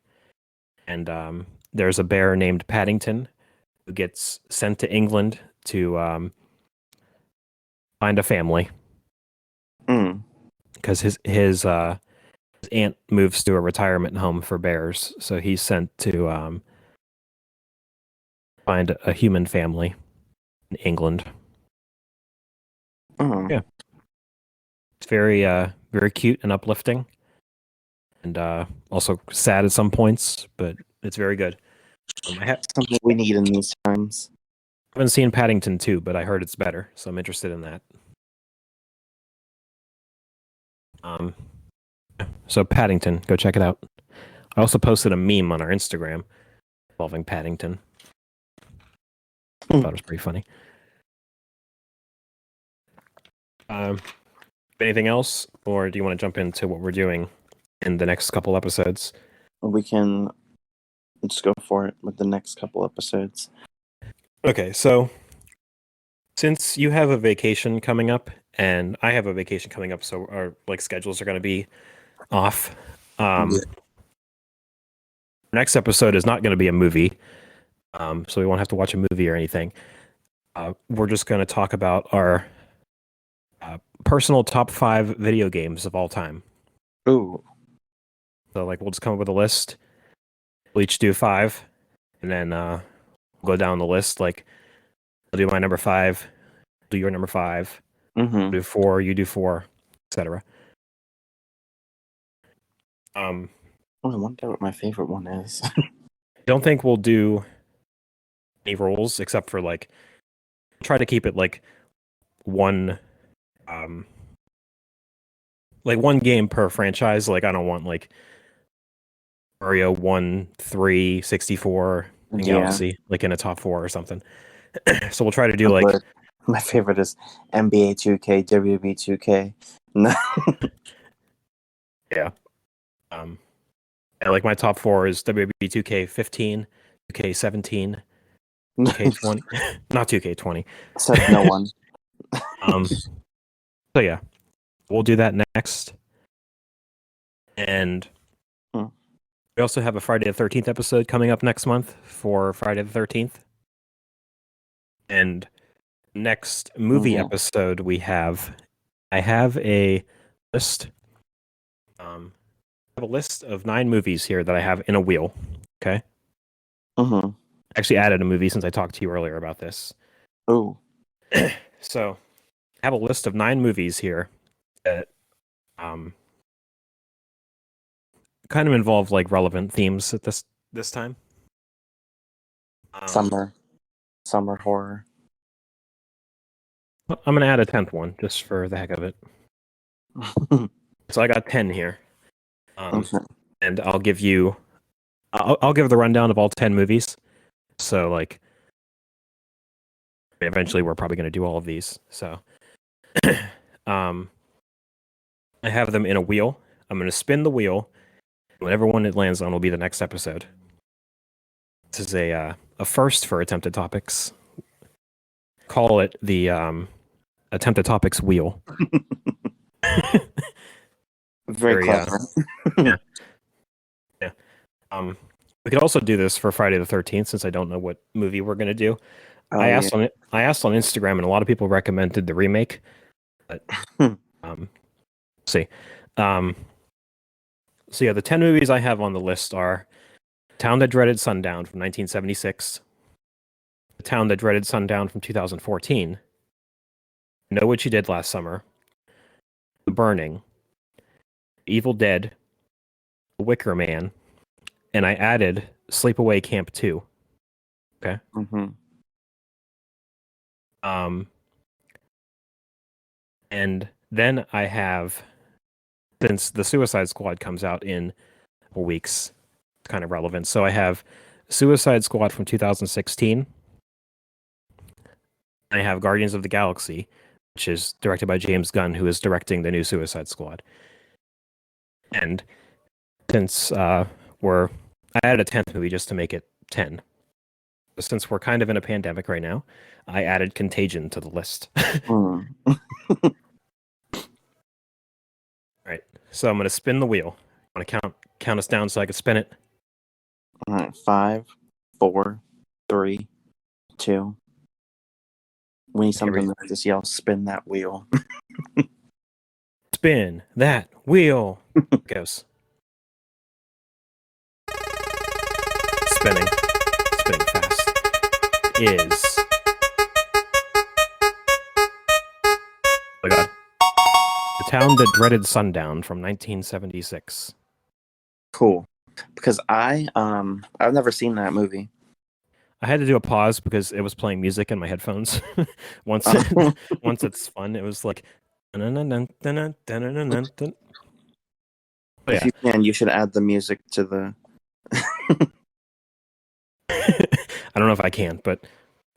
and there's a bear named Paddington who gets sent to England to find a family Mm. because his aunt moves to a retirement home for bears, so he's sent to find a human family in England. Oh. Yeah. It's very cute and uplifting, and also sad at some points, but it's very good. I Something we need in these times. haven't seen Paddington 2, but I heard it's better, so I'm interested in that. So Paddington, go check it out. I also posted a meme on our Instagram involving Paddington. I thought it was pretty funny. Anything else, or do you want to jump into what we're doing in the next couple episodes? We can just go for it with the next couple episodes. Okay, so since you have a vacation coming up and I have a vacation coming up, so our schedules are going to be off. Next episode is not going to be a movie, so we won't have to watch a movie or anything. We're just going to talk about our personal top 5 video games of all time. Ooh. So we'll just come up with a list. We'll each do 5, and then go down the list. I'll do my number 5, do your number 5, Mm-hmm. do 4, you do 4, etc. I wonder what my favorite one is. I don't think we'll do any rules except for try to keep it one one game per franchise. I don't want Mario 1, 3, 64 and Yeah. Galaxy in a top 4 or something. So we'll try to do But my favorite is NBA 2K, WWE 2K. No. yeah. My top 4 is WWE 2K15, 2K17, 2K20, not 2K20. Said no one. So yeah, we'll do that next. And we also have a Friday the 13th episode coming up next month for Friday the 13th. And next movie episode I have a list. I have a list of 9 movies here that I have in a wheel. Okay. Mm-hmm. I actually added a movie since I talked to you earlier about this. Ooh. So I have a list of 9 movies here that kind of involve relevant themes at this time. Summer horror. I'm gonna add a 10th one just for the heck of it. So I got 10 here, Okay. and I'll give the rundown of all 10 movies. So eventually we're probably gonna do all of these. So I have them in a wheel. I'm gonna spin the wheel. Whatever one it lands on will be the next episode. This is a first for Attempted Topics. Call it the Attempted Topics wheel. Very clever. Yeah. We could also do this for Friday the 13th since I don't know what movie we're gonna do. I asked on Instagram, and a lot of people recommended the remake. But see. So yeah, the 10 movies I have on the list are Town That Dreaded Sundown from 1976, The Town That Dreaded Sundown from 2014, Know What You Did Last Summer, The Burning, Evil Dead, The Wicker Man, and I added Sleepaway Camp 2. Okay. Mm-hmm. And then I have, since the Suicide Squad comes out in weeks, it's kind of relevant. So I have Suicide Squad from 2016. I have Guardians of the Galaxy, which is directed by James Gunn, who is directing the new Suicide Squad. And since I added a 10th movie just to make it 10. But since we're kind of in a pandemic right now, I added Contagion to the list. Right. So I'm going to spin the wheel. I want to count us down so I can spin it. All right. 5, 4, 3, too. We need something Every- that just yells, "Spin that wheel." Spin that wheel. Goes. Spinning. Spinning fast. Is. Oh my god. The Town That Dreaded Sundown from 1976. Cool. Because I've never seen that movie. I had to do a pause because it was playing music in my headphones. once once it's fun, it was like dun-dun-dun-dun-dun-dun-dun-dun. Oh, If yeah. you can, you should add the music to the. I don't know if I can, but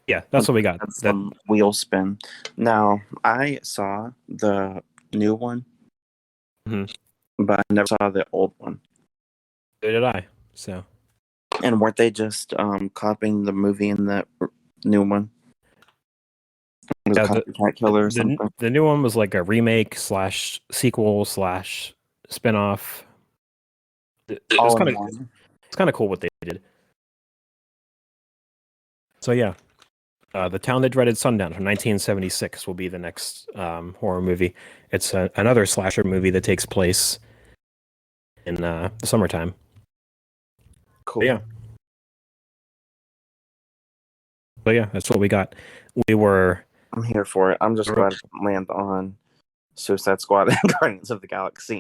yeah, that's what we got. That's That, some wheel spin. Now, I saw the new one, Mhm. but I never saw the old one. so did I. So And weren't they just copying the movie in the new one? Was Yeah, it Copycat Killer or something? the new one was like a remake slash sequel slash spinoff. It was All kind in of one. it's kind of cool what they did. So yeah, The Town That Dreaded Sundown from 1976 will be the next horror movie. It's another slasher movie that takes place in the summertime. Cool. But yeah, that's what we got. We were I'm here for it. I'm just glad it didn't land on Suicide Squad and Guardians of the Galaxy.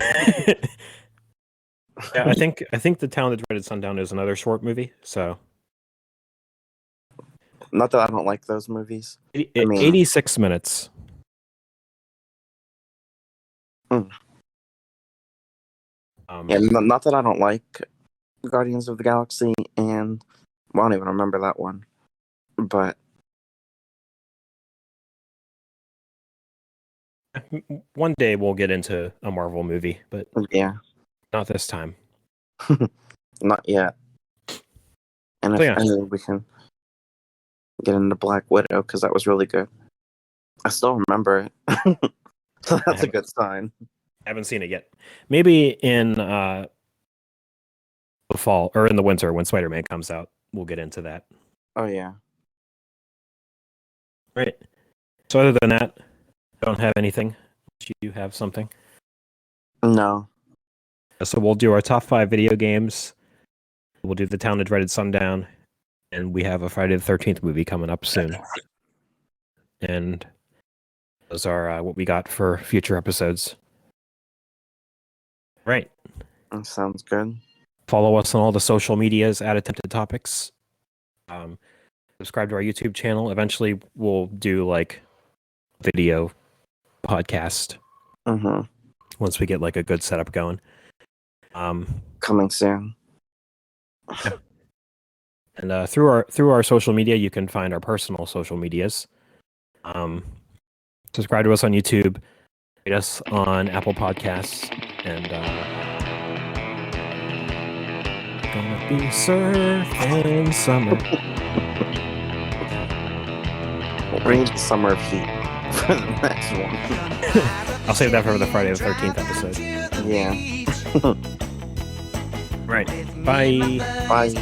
yeah, I think The Town That Dreaded Sundown is another short movie. So Not that I don't like those movies. I mean- 86 minutes. Mm. Um, Yeah, not that I don't like Guardians of the Galaxy, and I don't even remember that one. But One day we'll get into a Marvel movie, but yeah, not this time. not yet. And So, if yeah. any, we can get into Black Widow because that was really good. I still remember it. So that's a good sign. I haven't seen it yet. Maybe in the fall or in the winter when Spider-Man comes out, we'll get into that. Oh yeah. Right. So other than that, I don't have anything. Do you have something? No. So we'll do our top 5 video games. We'll do The Town That Dreaded Sundown, and we have a Friday the 13th movie coming up soon. And those are what we got for future episodes. Right. That sounds good. Follow us on all the social medias at Attempted Topics. Subscribe to our YouTube channel. Eventually, we'll do like video podcast Mm-hmm. once we get like a good setup going. Coming soon. And through our social media, you can find our personal social medias. Subscribe to us on YouTube, rate us on Apple Podcasts, and gonna be surfing summer. We need Summer of Heat for the next one. I'll save that for the Friday the 13th episode. Yeah. Right. Bye. Bye.